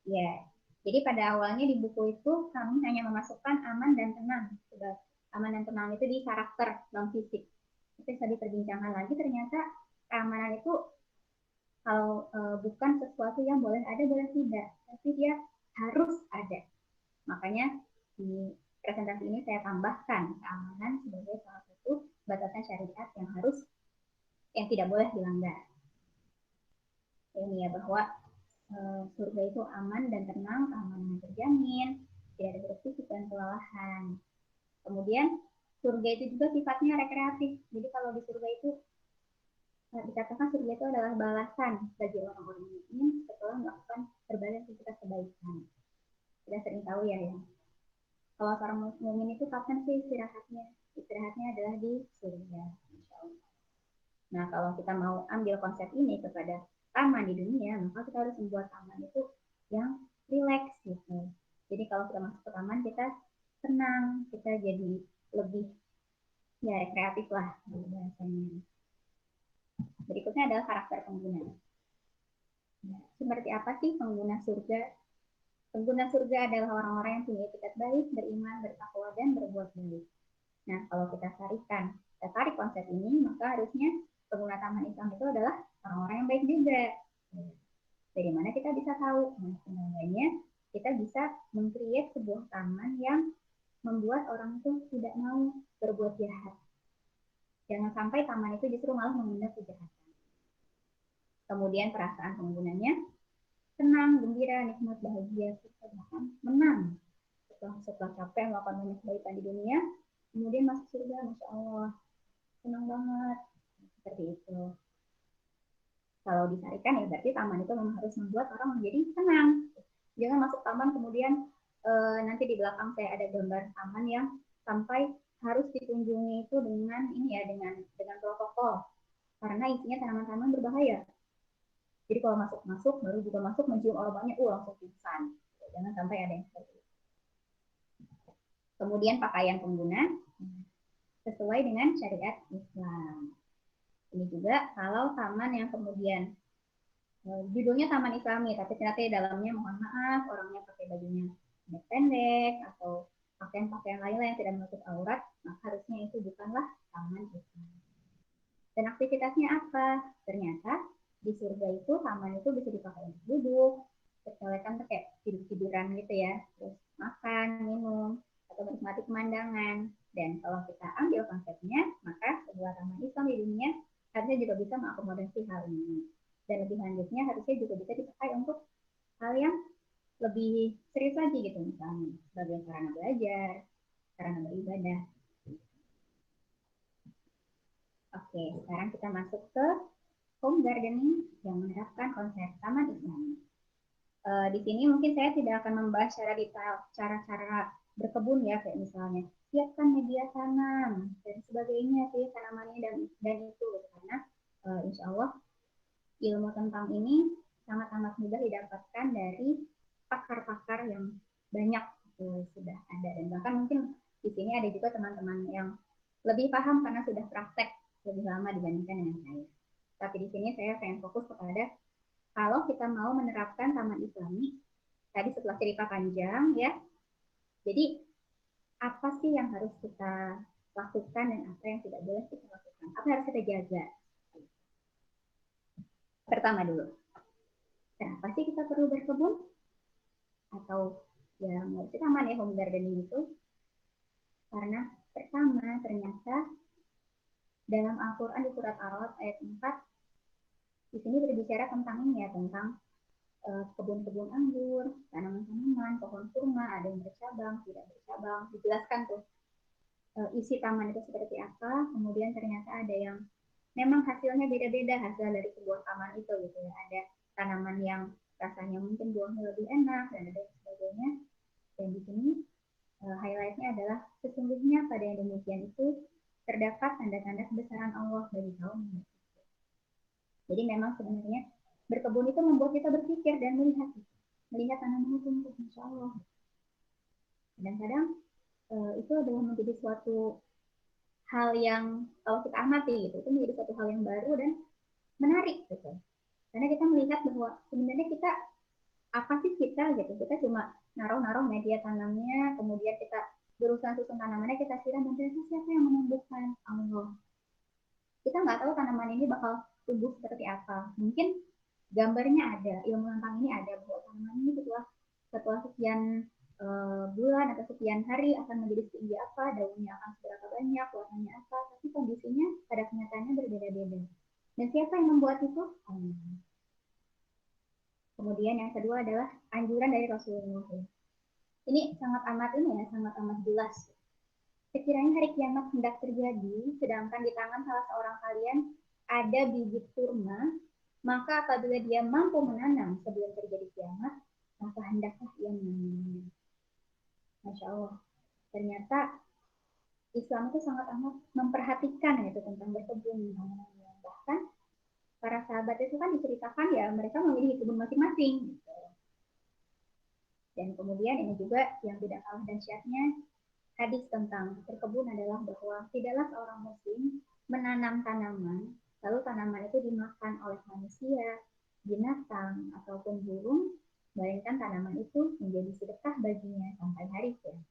Ya, jadi pada awalnya di buku itu kami hanya memasukkan aman dan tenang. Aman dan tenang itu di karakter non-fisik. Tapi setelah diperbincangkan lagi, ternyata keamanan itu kalau bukan sesuatu yang boleh ada, boleh tidak. Tapi dia harus ada. Makanya di presentasi ini saya tambahkan keamanan sebagai salah satu batasan syariat yang tidak boleh dilanggar. Ini ya bahwa surga itu aman dan tenang, keamanan terjamin, tidak ada hiruk pikuk dan kelelahan. Kemudian surga itu juga sifatnya rekreatif. Jadi kalau di surga itu dikatakan surga itu adalah balasan bagi orang-orang mukmin setelah melakukan berbagai aktivitas kebaikan. Kita sering tahu ya, kalau orang mukmin itu kapan sih istirahatnya? Istirahatnya adalah di surga. Nah, kalau kita mau ambil konsep ini kepada taman di dunia, maka kita harus membuat taman itu yang rileks gitu. Jadi kalau kita masuk ke taman, kita tenang, kita jadi lebih ya rekreatif lah bahasanya. Berikutnya adalah karakter pengguna. Nah, seperti apa sih pengguna surga? Pengguna surga adalah orang-orang yang punya etikat baik, beriman, bertakwa, dan berbuat baik. Nah, kalau kita tarik konsep ini, maka harusnya pengguna taman Islam itu adalah orang-orang yang baik juga. Dari mana kita bisa tahu? Nah, sebenarnya kita bisa meng-create sebuah taman yang membuat orang itu tidak mau berbuat jahat. Jangan sampai taman itu justru malah mengundang kejahatan. Kemudian perasaan penggunanya senang, gembira, nikmat, bahagia, bahkan menang. Setelah capek melakukan banyak kebaikan di dunia, kemudian masuk surga, Masya Allah, senang banget. Seperti itu. Kalau disarikan ya berarti taman itu memang harus membuat orang menjadi senang. Jangan masuk taman kemudian nanti di belakang saya ada gambar taman yang sampai harus dikunjungi itu dengan protokol karena isinya tanaman-tanaman berbahaya. Jadi kalau masuk baru juga masuk mencium aromanya langsung pingsan. Jangan sampai ada yang seperti itu. Kemudian pakaian pengguna sesuai dengan syariat Islam. Ini juga kalau taman yang kemudian judulnya Taman Islami, tapi ternyata di dalamnya mohon maaf orangnya pakai bajunya pendek atau pakaian-pakaian lain yang tidak menutup aurat, maka harusnya itu bukanlah taman Islam. Dan aktivitasnya apa? Ternyata di surga itu taman itu bisa dipakai untuk duduk, kan kayak tidur-tiduran gitu ya, terus makan, minum, atau menikmati pemandangan. Dan kalau kita ambil konsepnya, maka sebuah taman Islam di dunia harusnya juga bisa mengakomodasi hal ini. Dan lebih lanjutnya harusnya juga bisa dipakai untuk hal yang lebih serius lagi gitu, misalnya sebagai sarana belajar, sarana beribadah. Oke, sekarang kita masuk ke home gardening yang menerapkan konsep taman Islam. Di sini mungkin saya tidak akan membahas secara detail cara-cara berkebun ya, kayak misalnya siapkan media tanam dan sebagainya sih tanamannya dan itu karena insya Allah ilmu tentang ini sangat amat mudah didapatkan dari pakar-pakar yang banyak sudah ada dan bahkan mungkin di sini ada juga teman-teman yang lebih paham karena sudah praktek lebih lama dibandingkan dengan saya. Tapi di sini saya pengen fokus kepada kalau kita mau menerapkan taman islami tadi setelah cerita panjang ya. Jadi apa sih yang harus kita lakukan dan apa yang tidak boleh kita lakukan? Apa yang harus kita jaga? Pertama dulu, kenapa sih kita perlu berkebun? Atau ya mau kita taman ya, home gardening itu? Karena pertama ternyata dalam Al-Quran di surat Ar-Ra'd ayat 4 di sini berbicara tentang ini ya, tentang kebun-kebun anggur, tanaman-tanaman, pohon kurma, ada yang bercabang, tidak bercabang, dijelaskan tuh isi taman itu seperti apa, kemudian ternyata ada yang memang hasilnya beda-beda hasil dari sebuah taman itu gitu ya, ada tanaman yang rasanya mungkin buahnya lebih enak dan ada sebagainya. Dan di sini highlightnya adalah sesungguhnya pada yang demikian itu terdapat tanda-tanda kebesaran Allah bagi kaum yang berpikir. Jadi memang sebenarnya berkebun itu membuat kita berpikir dan melihat tanaman itu untuk insya Allah. Kadang-kadang itu adalah menjadi suatu hal yang kalau kita amati gitu, itu menjadi suatu hal yang baru dan menarik gitu. Karena kita melihat bahwa sebenarnya kita apa sih kita gitu, kita cuma naruh-naruh media tanamnya, kemudian kita berusaha susun tanamannya, kita siram, dan ternyata siapa yang menumbuhkan? Allah. Kita nggak tahu tanaman ini bakal tumbuh seperti apa. Mungkin gambarnya ada, ilmu tentang ini ada bahwa tanaman ini setelah sekian bulan atau sekian hari akan menjadi setinggi apa, daunnya akan seberapa banyak, warnanya apa, tapi kondisinya pada kenyataannya berbeda-beda. Dan siapa yang membuat itu? Allah. Kemudian yang kedua adalah anjuran dari Rasulullah. Ini sangat amat jelas. Sekiranya hari kiamat hendak terjadi, sedangkan di tangan salah seorang kalian ada bibit kurma, maka apabila dia mampu menanam sebelum terjadi kiamat, maka hendaklah ia menanamnya. Masya Allah. Ternyata Islam itu sangat amat memperhatikan itu tentang berkebun. Bahkan para sahabat itu kan diceritakan ya mereka memiliki kebun masing-masing. Gitu. Dan kemudian ini juga yang tidak kalah dahsyatnya hadis tentang berkebun adalah bahwa tidaklah seorang muslim menanam tanaman lalu tanaman itu dimakan oleh manusia, binatang ataupun burung, melainkan tanaman itu menjadi sedekah baginya sampai hari kiamat.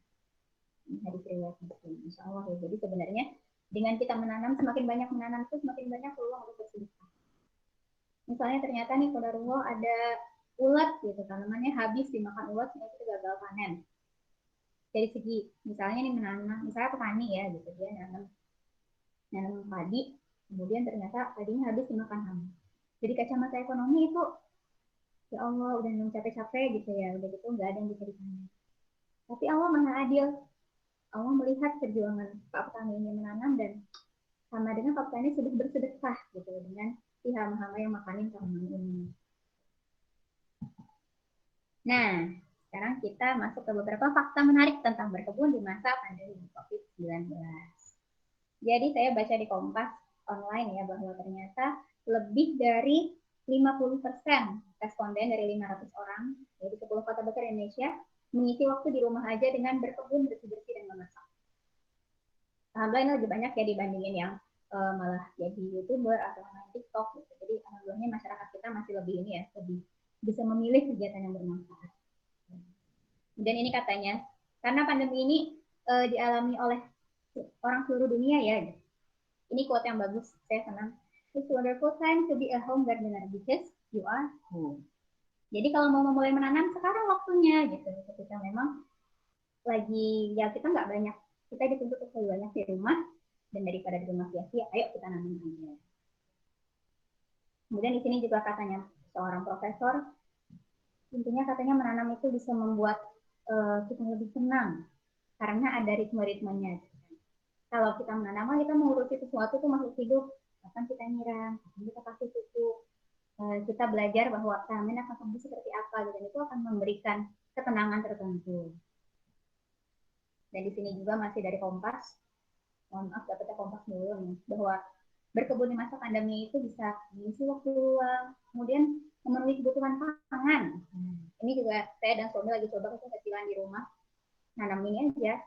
Ini hadis riwayat Muslim, insya Allah ya. Jadi sebenarnya dengan kita menanam, semakin banyak menanam itu semakin banyak peluang untuk bersedekah. Misalnya ternyata nih qadarullah ada ulat gitu, tanamannya habis dimakan ulat sehingga kita gagal panen. Dari segi misalnya nih menanam, misalnya petani ya gitu, dia nanam padi, kemudian ternyata padinya habis dimakan hama. Jadi kacamata ekonomi itu ya Allah udah nanam capek-capek gitu ya, udah gitu nggak ada yang bisa dipanen. Tapi Allah maha adil, Allah melihat perjuangan Pak Petani ini menanam dan sama dengan Pak Petani sudah bersedekah gitu dengan si hama-hama yang makanin tanaman ini. Nah, sekarang kita masuk ke beberapa fakta menarik tentang berkebun di masa pandemi COVID-19. Jadi saya baca di Kompas online ya bahwa ternyata lebih dari 50% responden dari 500 orang dari 10 kota besar Indonesia mengisi waktu di rumah aja dengan berkebun, bersih-bersih, dan memasak. Alhamdulillah ini lebih banyak ya dibandingin yang malah jadi YouTuber atau main TikTok gitu. Jadi alhamdulillah masyarakat kita masih lebih ini ya, lebih bisa memilih kegiatan yang bermanfaat. Dan ini katanya, karena pandemi ini dialami oleh orang seluruh dunia ya. Ini quote yang bagus, saya senang. It's wonderful time to be a home gardener because you are home. Jadi kalau mau memulai menanam sekarang waktunya gitu. Ketika memang lagi ya kita nggak banyak, kita dituntut untuk banyak di rumah dan daripada di rumah sia-sia, ayo kita nanam aja. Kemudian di sini juga katanya seorang profesor, intinya katanya menanam itu bisa membuat kita lebih tenang karena ada ritme-ritmenya. Kalau kita menanam, kita mengurusi sesuatu itu makhluk hidup, akan kita nyiram, kita kasih pupuk, kita belajar bahwa tanaman akan tumbuh seperti apa, dan itu akan memberikan ketenangan tertentu. Dan di sini juga masih dari Kompas. Mohon maaf dapetnya Kompas dulu nih, bahwa berkebun di masa pandemi itu bisa mengisi waktu luang, kemudian memenuhi kebutuhan pangan. Ini juga saya dan suami lagi coba kecil-kecilan di rumah, nanam ini aja,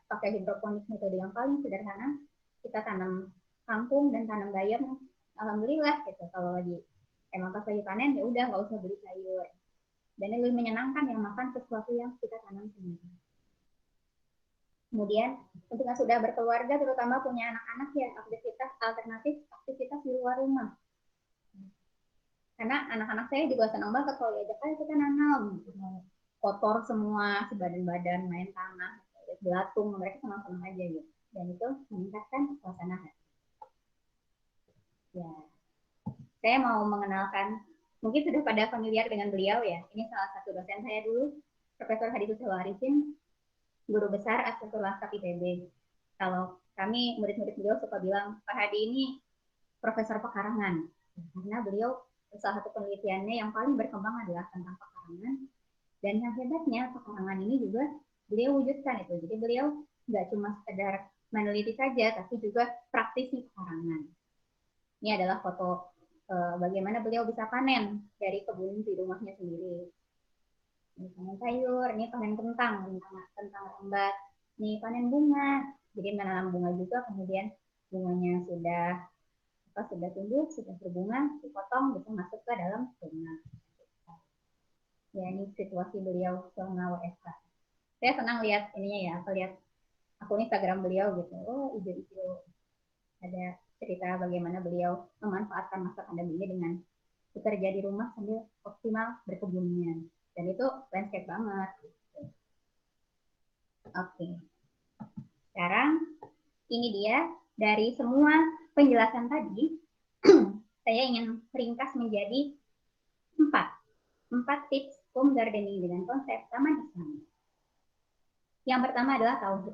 pakai hidroponik metode yang paling sederhana. Kita tanam kangkung dan tanam bayam, alhamdulillah gitu. Kalau lagi emang pas lagi panen ya udah nggak usah beli sayur. Dan lebih menyenangkan yang makan sesuatu yang kita tanam sendiri. Kemudian ketika sudah berkeluarga, terutama punya anak-anak ya, aktivitas alternatif, aktivitas di luar rumah. Karena anak-anak saya juga senang banget kalau diajak ayo kita nanam, kotor semua sebadan-badan, main tanah, belatung, mereka senang-senang aja gitu. Dan itu meningkatkan suasana hati. Ya, saya mau mengenalkan, mungkin sudah pada familiar dengan beliau ya. Ini salah satu dosen saya dulu, Profesor Hadi Sulawarisin, guru besar Asesor Lanskap ITB. Kalau kami murid-murid beliau suka bilang, Pak Hadi ini profesor pekarangan. Karena beliau salah satu penelitiannya yang paling berkembang adalah tentang pekarangan. Dan yang hebatnya, pekarangan ini juga beliau wujudkan itu. Jadi beliau nggak cuma sekedar meneliti saja, tapi juga praktisi pekarangan. Ini adalah foto bagaimana beliau bisa panen dari kebun di rumahnya sendiri. Ini panen sayur, ini panen kentang rembat, ini panen bunga. Jadi menanam bunga juga, kemudian bunganya sudah tumbuh, sudah berbunga, dipotong, bisa masuk ke dalam bunga. Ya, ini situasi beliau selama WFH. Saya senang lihat ininya ya, aku lihat akun Instagram beliau gitu. Oh, hijau-hijau. Ada cerita bagaimana beliau memanfaatkan masa pandemi ini dengan bekerja di rumah sambil optimal berkebunnya. Dan itu landscape banget. Oke. Sekarang ini dia dari semua penjelasan tadi, saya ingin ringkas menjadi 4 tips home gardening dengan konsep taman Islam. Yang pertama adalah tauhid.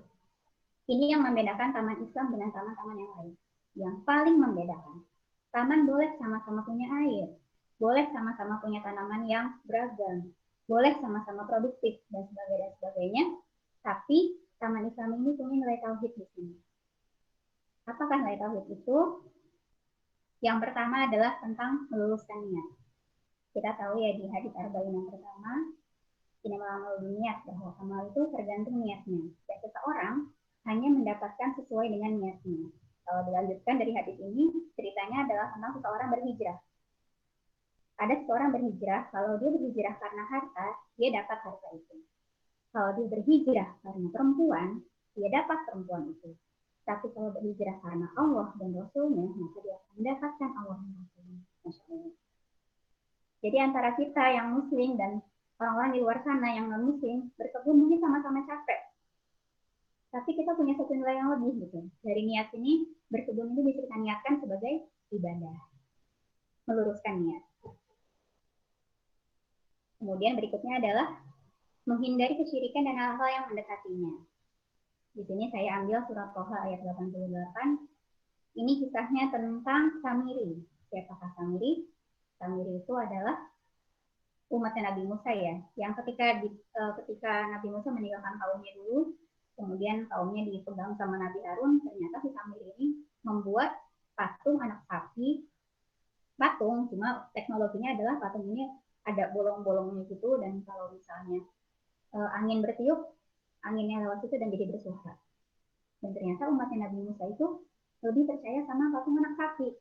Ini yang membedakan taman Islam dengan taman-taman yang lain. Yang paling membedakan, taman boleh sama-sama punya air, boleh sama-sama punya tanaman yang beragam, boleh sama-sama produktif dan sebagainya, tapi taman Islam ini punya nilai tauhid di sini. Apakah nilai tauhid itu? Yang pertama adalah tentang meluruskan niat. Kita tahu ya di hadits arba'in yang pertama, ini melalui niat, bahwa amal itu tergantung niatnya. Dan seseorang hanya mendapatkan sesuai dengan niatnya. Kalau dilanjutkan dari hadits ini, ceritanya adalah tentang seseorang berhijrah. Ada seseorang berhijrah, kalau dia berhijrah karena harta, dia dapat harta itu. Kalau dia berhijrah karena perempuan, dia dapat perempuan itu. Tapi kalau berhijrah karena Allah dan Rasulnya, maka dia akan mendapatkan Allah dan Rasulnya. Jadi antara kita yang muslim dan orang-orang di luar sana yang non-muslim, berkebun mungkin sama-sama capek. Tapi kita punya satu nilai yang lebih gitu. Dari niat ini, berkebun itu bisa kita niatkan sebagai ibadah. Meluruskan niat. Kemudian berikutnya adalah menghindari kesyirikan dan hal-hal yang mendekatinya. Di sini saya ambil surat Toha ayat 88. Ini kisahnya tentang Samiri. Siapakah Samiri? Samiri itu adalah umatnya Nabi Musa ya, yang ketika Nabi Musa meninggalkan kaumnya dulu, kemudian kaumnya dipegang sama Nabi Harun, ternyata si Samiri ini membuat patung anak sapi, patung, cuma teknologinya adalah patung ini ada bolong-bolongnya gitu, dan kalau misalnya angin bertiup, anginnya lewat situ dan jadi bersuara. Dan ternyata umatnya Nabi Musa itu lebih percaya sama patung anak sapi.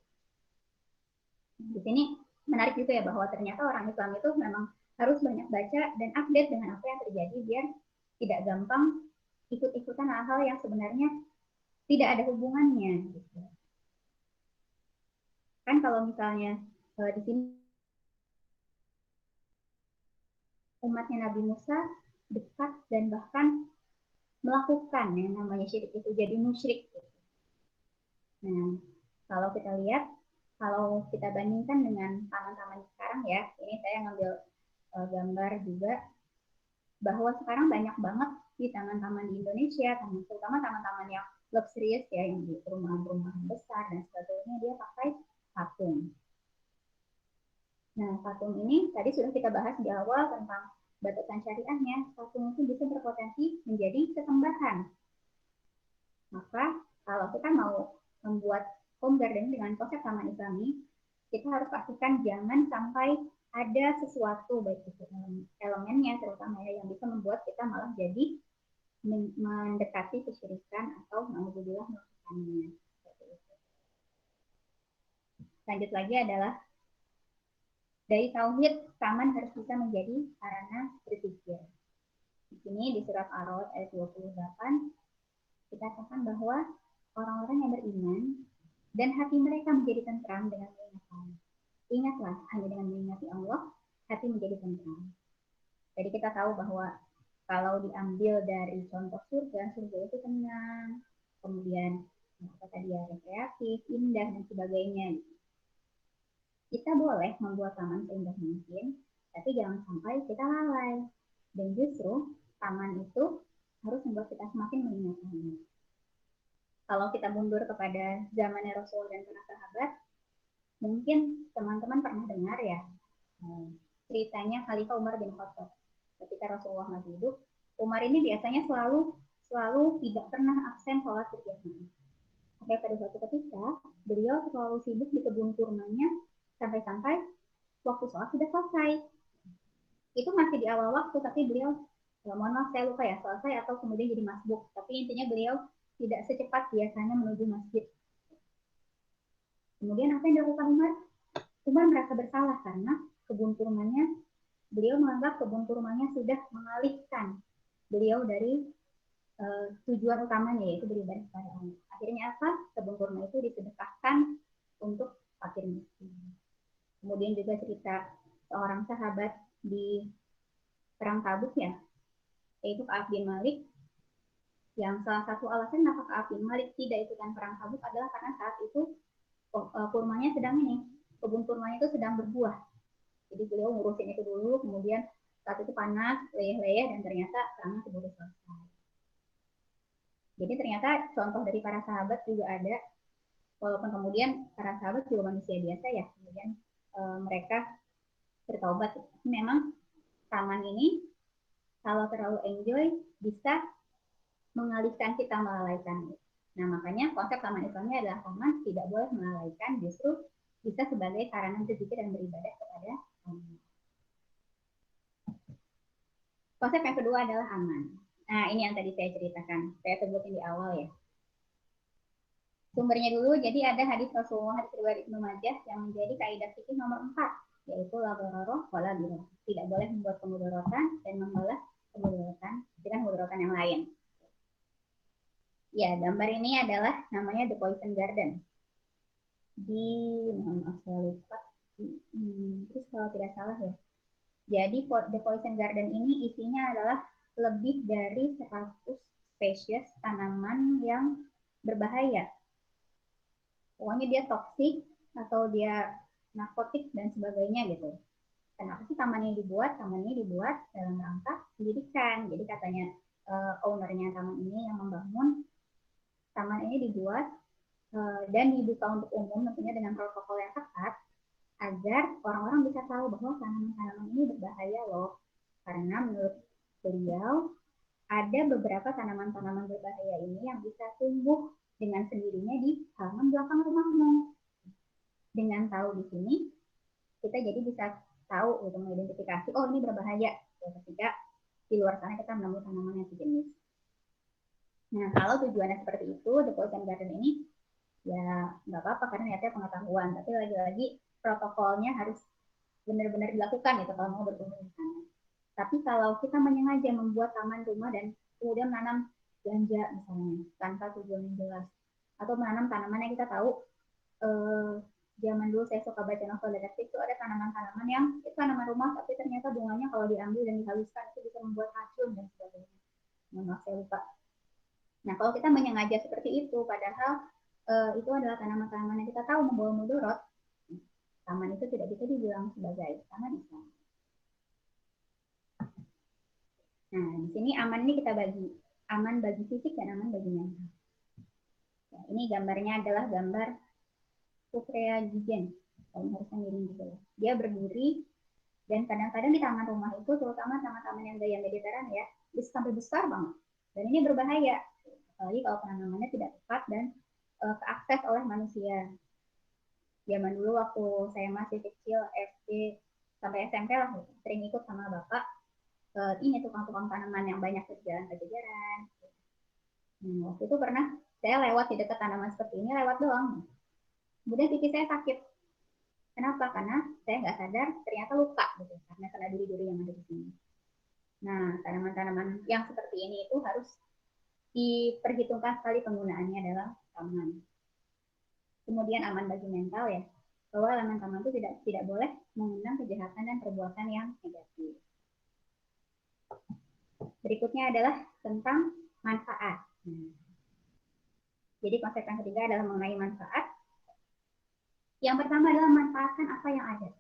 Di sini menarik juga ya bahwa ternyata orang Islam itu memang harus banyak baca dan update dengan apa yang terjadi biar tidak gampang ikut-ikutan hal-hal yang sebenarnya tidak ada hubungannya. Gitu. Kan kalau misalnya di sini umatnya Nabi Musa dekat dan bahkan melakukan yang namanya syirik itu, jadi musyrik. Nah, kalau kita lihat, kalau kita bandingkan dengan taman-taman sekarang ya, ini saya ngambil gambar juga, bahwa sekarang banyak banget di taman-taman di Indonesia, terutama taman-taman yang luxurious ya, yang di perumahan-perumahan besar dan sebagainya, dia pakai patung. Nah, patung ini tadi sudah kita bahas di awal tentang batasan syariahnya, satunya itu bisa berpotensi menjadi sesembahan. Maka kalau kita mau membuat home garden dengan konsep taman islami, kita harus pastikan jangan sampai ada sesuatu baik itu elemennya terutama yang bisa membuat kita malah jadi mendekati kesyirikan atau naudzubillah melakukannya. Lanjut lagi adalah dari tauhid, taman harus bisa menjadi sarana berpikir. Di sini di surat Ar-Ra'd ayat 28 kita katakan bahwa orang-orang yang beriman dan hati mereka menjadi tentram dengan mengingat Allah. Ingatlah, hanya dengan mengingati Allah, hati menjadi tentram. Jadi kita tahu bahwa kalau diambil dari contoh surga, surga itu tenang, kemudian apa tadi ya, rekreatif, indah dan sebagainya. Kita boleh membuat taman seindah mungkin, tapi jangan sampai kita lalai. Dan justru taman itu harus membuat kita semakin mengingat Allah. Kalau kita mundur kepada zamannya Rasul dan para sahabat, mungkin teman-teman pernah dengar ya ceritanya Khalifah Umar bin Khattab. Ketika Rasulullah masih hidup, Umar ini biasanya selalu tidak pernah absen sholat berjamaah. Sampai pada suatu ketika, beliau selalu sibuk di kebun kurmanya sampai-sampai waktu sholat sudah selesai. Itu masih di awal waktu, tapi beliau, mohon maaf saya lupa ya, selesai atau kemudian jadi masbuk. Tapi intinya beliau tidak secepat biasanya menuju masjid. Kemudian apa yang dilakukan Umar? Umar merasa bersalah karena kebun kurmanya, beliau menganggap kebun kurmanya sudah mengalihkan beliau dari tujuan utamanya, yaitu beribadah kepada Allah. Akhirnya apa? Kebun kurma itu disedekahkan untuk fakir miskin. Kemudian juga cerita seorang sahabat di perang Tabuk ya, yaitu Ka'ab bin Malik, yang salah satu alasan kenapa Ka'ab bin Malik tidak ikutan perang Tabuk adalah karena saat itu kurmanya sedang kebun kurmanya itu sedang berbuah. Jadi beliau ngurusin itu dulu, kemudian saat itu panas, leyeh-leyeh, dan ternyata perangnya keburu selesai. Jadi ternyata contoh dari para sahabat juga ada, walaupun kemudian para sahabat juga manusia biasa ya, kemudian mereka bertaubat. Memang taman ini kalau terlalu enjoy bisa mengalihkan kita melalaikan. Nah makanya konsep taman Islamnya adalah taman tidak boleh melalaikan, justru bisa sebagai sarana berpikir dan beribadah kepada Allah. Konsep yang kedua adalah aman. Nah ini yang tadi saya ceritakan, saya sebutin di awal ya. Sumbernya dulu, jadi ada hadis Rasulullah, hadis riwayat Ibnu Majah yang menjadi kaidah fikih nomor 4, yaitu la darara wala dirara. Tidak boleh membuat kemudaratan dan membalas kemudaratan dengan kemudaratan yang lain. Ya, gambar ini adalah namanya The Poison Garden. Di, mohon maaf saya lupa, terus kalau tidak salah ya. Jadi The Poison Garden ini isinya adalah lebih dari 100 spesies tanaman yang berbahaya. Pokoknya dia toksik atau dia narkotik dan sebagainya gitu. Kenapa sih taman ini dibuat? Taman ini dibuat dalam rangka pendidikan. Jadi katanya ownernya taman ini yang membangun taman ini dibuat dan dibuka untuk umum tentunya dengan protokol yang ketat agar orang-orang bisa tahu bahwa tanaman-tanaman ini berbahaya loh. Karena menurut beliau ada beberapa tanaman-tanaman berbahaya ini yang bisa tumbuh dengan sendirinya di halaman belakang rumahmu. Dengan tahu di sini, kita jadi bisa tahu untuk mengidentifikasi, oh ini berbahaya. Ketika di luar sana kita menemui tanaman yang sejenis. Nah, kalau tujuannya seperti itu, The Poison Garden ini, ya nggak apa-apa karena niatnya pengetahuan. Tapi lagi-lagi protokolnya harus benar-benar dilakukan gitu kalau mau berkunjung di sana. Tapi kalau kita menyengaja membuat taman rumah dan kemudian menanam ganja misalnya tanpa tujuan yang jelas, atau menanam tanaman yang kita tahu zaman dulu saya suka baca novel detektif itu ada tanaman-tanaman yang itu tanaman rumah tapi ternyata bunganya kalau diambil dan dihaluskan itu bisa membuat racun dan sebagainya. Maaf saya lupa. Nah kalau kita menyengaja seperti itu padahal itu adalah tanaman-tanaman yang kita tahu membawa mudarat, taman itu tidak bisa dibilang sebagai taman Islam. Nah, di sini aman ini kita bagi. Aman bagi fisik dan aman bagi mental. Nah, ini gambarnya adalah gambar Kufrea Gigen. Kalau harusnya miring gitu. Dia berdiri Dan kadang-kadang di taman rumah itu, terutama taman-taman yang gaya Mediterranean ya, bisa sampai besar banget. Dan ini berbahaya, apalagi kalau penanamannya tidak tepat dan keakses oleh manusia. Zaman dulu waktu saya masih kecil, SD sampai SMP lah, sering ikut sama bapak ini tukang-tukang tanaman yang banyak di jalan Pajajaran. Waktu itu pernah saya lewat di dekat tanaman seperti ini, lewat doang. Kemudian pipi saya sakit. Kenapa? Karena saya nggak sadar ternyata luka gitu, karena kena duri-duri yang ada di sini. Nah, tanaman-tanaman yang seperti ini itu harus diperhitungkan sekali penggunaannya dalam taman. Kemudian aman bagi mental ya, bahwa elemen taman itu tidak boleh mengundang kejahatan dan perbuatan yang negatif. Berikutnya adalah tentang manfaat. Jadi konsep yang ketiga adalah mengenai manfaat. Yang pertama adalah manfaatkan apa yang ada.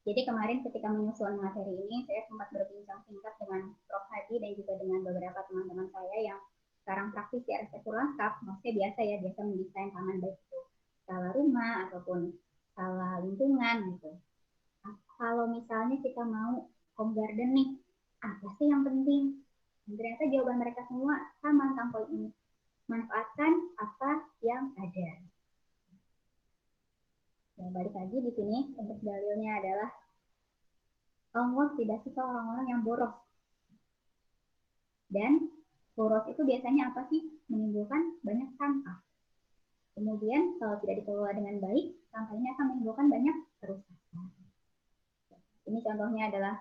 Jadi kemarin ketika menyusun materi ini, saya sempat berbincang singkat dengan Prof. Hadi dan juga dengan beberapa teman-teman saya yang sekarang praktis di arsitektur lanskap. Maksudnya biasa mendesain taman baik itu skala rumah ataupun skala lingkungan gitu. Kalau misalnya kita mau home garden nih, apa sih yang penting? Dan ternyata jawaban mereka semua sama tentang poin ini. Manfaatkan apa yang ada. Nah, balik lagi di sini untuk dalilnya adalah Allah tidak suka orang-orang yang boros. Dan boros itu biasanya apa sih? Menimbulkan banyak sampah. Kemudian kalau tidak dikelola dengan baik, sampah ini akan menimbulkan banyak kerusakan. Ini contohnya adalah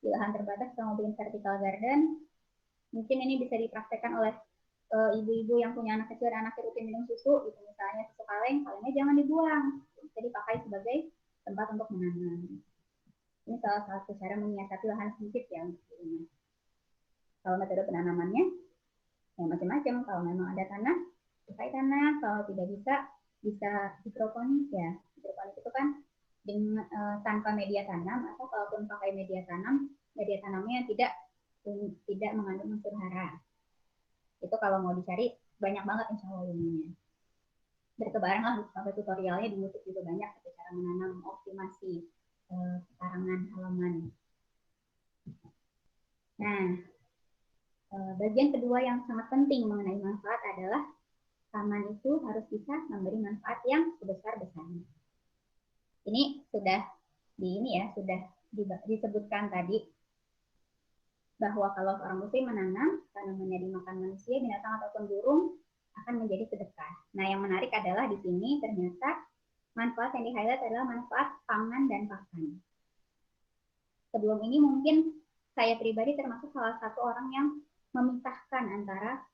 di lahan terbatas kita mau bikin vertical garden. Mungkin ini bisa dipraktekkan oleh ibu-ibu yang punya anak kecil dan anaknya rutin minum susu, gitu misalnya susu kalengnya jangan dibuang, bisa dipakai sebagai tempat untuk menanam. Ini salah satu cara menyiasati lahan sempit ya untuk ini. Kalau metode penanamannya ya macam-macam. Kalau memang ada tanah, pakai tanah. Kalau tidak bisa hidroponik ya. Hidroponik itu kan dengan tanpa media tanam, atau kalaupun pakai media tanamnya tidak mengandung unsur hara. Itu kalau mau dicari banyak banget insya Allah ilmunya. Bertebaran lah sampai tutorialnya di YouTube juga banyak cara menanam optimasi pekarangan halaman. Nah, bagian kedua yang sangat penting mengenai manfaat adalah taman itu harus bisa memberi manfaat yang sebesar-besarnya. Ini sudah disebutkan tadi bahwa kalau seorang muslim menanam tanamannya dimakan manusia, binatang ataupun burung akan menjadi sedekah. Nah, yang menarik adalah di sini ternyata manfaat yang di-highlight adalah manfaat pangan dan pakan. Sebelum ini mungkin saya pribadi termasuk salah satu orang yang memisahkan antara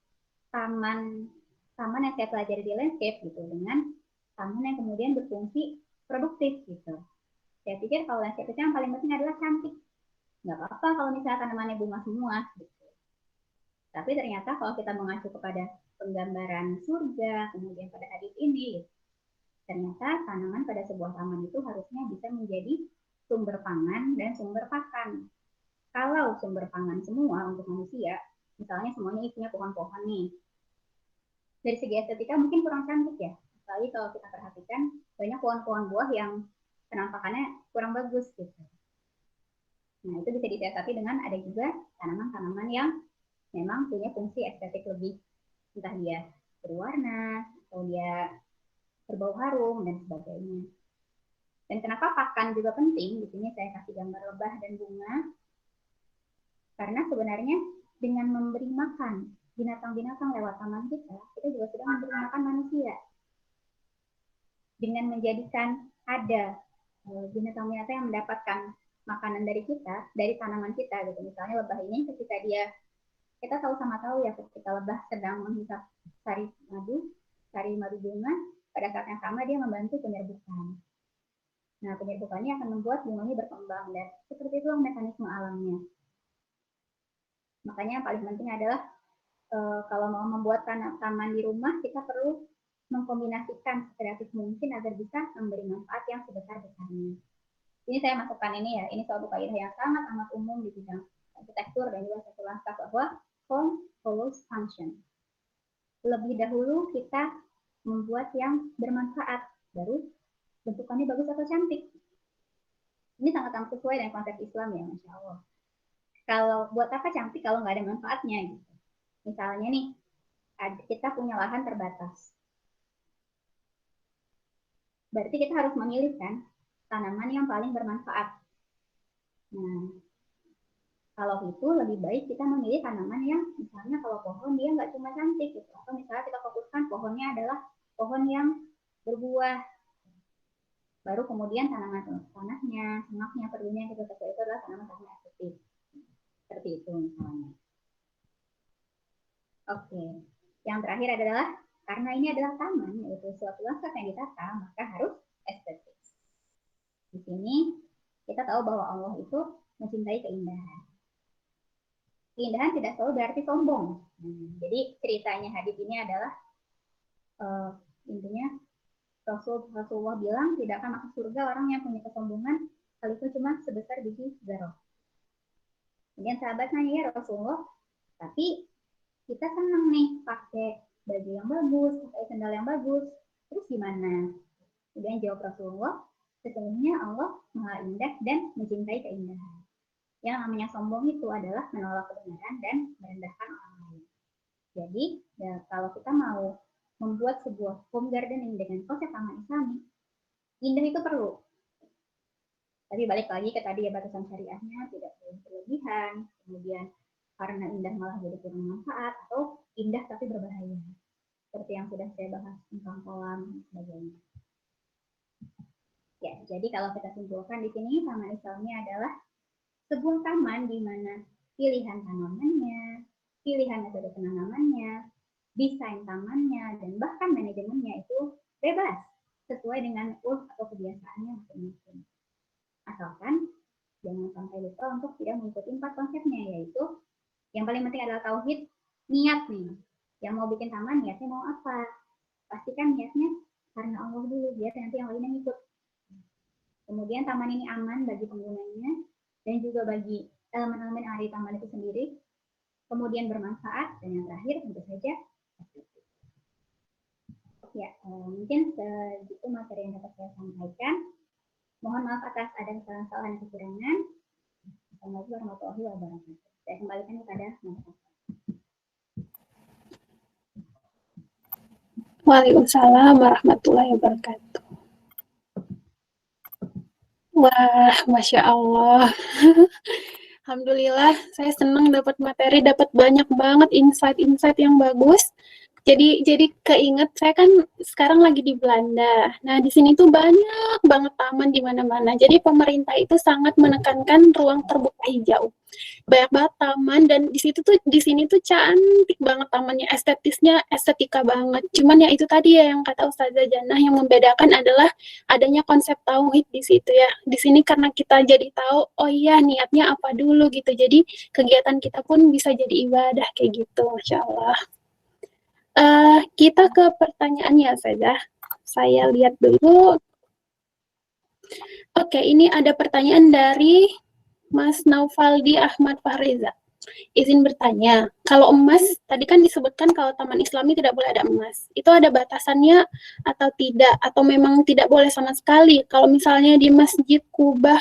taman yang saya pelajari di landscape gitu dengan taman yang kemudian berfungsi produktif gitu. Saya pikir kalau landscape itu yang paling penting adalah cantik. Nggak apa-apa kalau misalnya tanamannya bunga semua gitu. Tapi ternyata kalau kita mengacu kepada penggambaran surga, kemudian pada hadis ini, ternyata tanaman pada sebuah taman itu harusnya bisa menjadi sumber pangan dan sumber pakan. Kalau sumber pangan semua untuk manusia, misalnya semuanya isinya pohon-pohon nih, dari segi estetika mungkin kurang cantik ya. Apalagi kalau kita perhatikan banyak pohon-pohon buah yang penampakannya kurang bagus gitu. Nah, itu bisa disiasati dengan ada juga tanaman-tanaman yang memang punya fungsi estetik lebih, entah dia berwarna atau dia berbau harum dan sebagainya. Dan kenapa pakan juga penting? Di sini saya kasih gambar lebah dan bunga. Karena sebenarnya dengan memberi makan binatang-binatang lewat taman kita juga sudah memberi makan manusia. Dengan menjadikan ada binatang-binatang yang mendapatkan makanan dari kita, dari tanaman kita gitu. Misalnya lebah ini ketika kita sama tahu ya, ketika lebah sedang menghisap sari madu bunga, pada saat yang sama dia membantu penyerbukan. Nah, penyerbukannya akan membuat bunganya berkembang, dan seperti itu mekanisme alamnya. Makanya yang paling penting adalah kalau mau membuat taman di rumah, kita perlu mengkombinasikan sekreatif mungkin agar bisa memberi manfaat yang sebesar-besarnya. Ini saya masukkan ini ya, ini suatu kaidah yang sangat amat umum di bidang arsitektur dan juga arsitektur lanskap, bahwa form follows function. Lebih dahulu kita membuat yang bermanfaat, baru bentukannya bagus atau cantik. Ini sangat-sangat sesuai dengan konsep Islam ya, Masya Allah. Kalau buat apa cantik kalau nggak ada manfaatnya gitu. Misalnya nih, kita punya lahan terbatas. Berarti kita harus memilih kan tanaman yang paling bermanfaat. Nah, kalau itu lebih baik kita memilih tanaman yang misalnya kalau pohon dia nggak cuma cantik gitu. Atau misalnya kita fokuskan pohonnya adalah pohon yang berbuah. Baru kemudian tanaman tanahnya, semaknya, perlunya gitu. Itu adalah tanaman-tanaman estetik. Seperti itu misalnya. Oke. Yang terakhir adalah karena ini adalah taman, yaitu suatu lanskap yang ditata, maka harus estetik. Di sini kita tahu bahwa Allah itu mencintai keindahan. Keindahan tidak selalu berarti sombong. Jadi ceritanya hadis ini adalah intinya Rasulullah bilang tidak akan masuk surga orang yang punya kesombongan sekalipun cuma sebesar biji zarah. Kemudian sahabat nanya, ya Rasulullah, tapi kita senang nih pakai baju yang bagus, pakai sandal yang bagus, terus gimana? Kemudian jawab Rasulullah, sesungguhnya Allah Maha Indah dan mencintai keindahan. Yang namanya sombong itu adalah menolak kebenaran dan merendahkan orang lain. Jadi, ya, kalau kita mau membuat sebuah home gardening dengan konsep taman Islami, indah itu perlu. Tapi balik lagi ke tadi ya, batasan syariahnya tidak boleh berlebihan, kemudian karena indah malah jadi kurang manfaat, atau indah tapi berbahaya. Seperti yang sudah saya bahas tentang kolam dan sebagainya. Ya, jadi kalau kita simpulkan di sini, taman Islami adalah sebuah taman di mana pilihan tanamannya, pilihan metode penanamannya, desain tamannya, dan bahkan manajemennya itu bebas sesuai dengan atau kebiasaannya masing-masing. Asalkan jangan sampai lupa untuk tidak mengikuti 4 konsepnya, yaitu yang paling penting adalah tauhid, niat nih. Yang mau bikin taman niatnya mau apa? Pastikan niatnya karena Allah dulu, biar nanti yang lainnya ngikut. Kemudian taman ini aman bagi penggunanya dan juga bagi elemen-elemen yang ada di taman itu sendiri. Kemudian bermanfaat, dan yang terakhir tentu saja estetik. Ya, mungkin segitu materi yang dapat saya sampaikan. Mohon maaf atas ada kesalahan-kesalahan dan kekurangan. Assalamualaikum warahmatullahi wabarakatuh. Saya kembalikan kepada Mbak. Waalaikumsalam warahmatullahi wabarakatuh. Wah, Masya Allah. Alhamdulillah, saya senang dapat materi, dapat banyak banget insight-insight yang bagus. Jadi keinget, saya kan sekarang lagi di Belanda. Nah, di sini tuh banyak banget taman di mana-mana. Jadi pemerintah itu sangat menekankan ruang terbuka hijau. Banyak banget taman, dan di sini tuh cantik banget tamannya, estetika banget. Cuman ya itu tadi ya yang kata Ustazah Jannah, yang membedakan adalah adanya konsep tauhid di situ ya. Di sini karena kita jadi tahu, oh iya niatnya apa dulu gitu. Jadi kegiatan kita pun bisa jadi ibadah kayak gitu, Masya Allah. Kita ke pertanyaannya saja. Saya lihat dulu. Oke, ini ada pertanyaan dari Mas Naufaldi Ahmad Fahreza. Izin bertanya, kalau emas, tadi kan disebutkan kalau taman Islami tidak boleh ada emas. Itu ada batasannya atau tidak? Atau memang tidak boleh sama sekali? Kalau misalnya di Masjid Kubah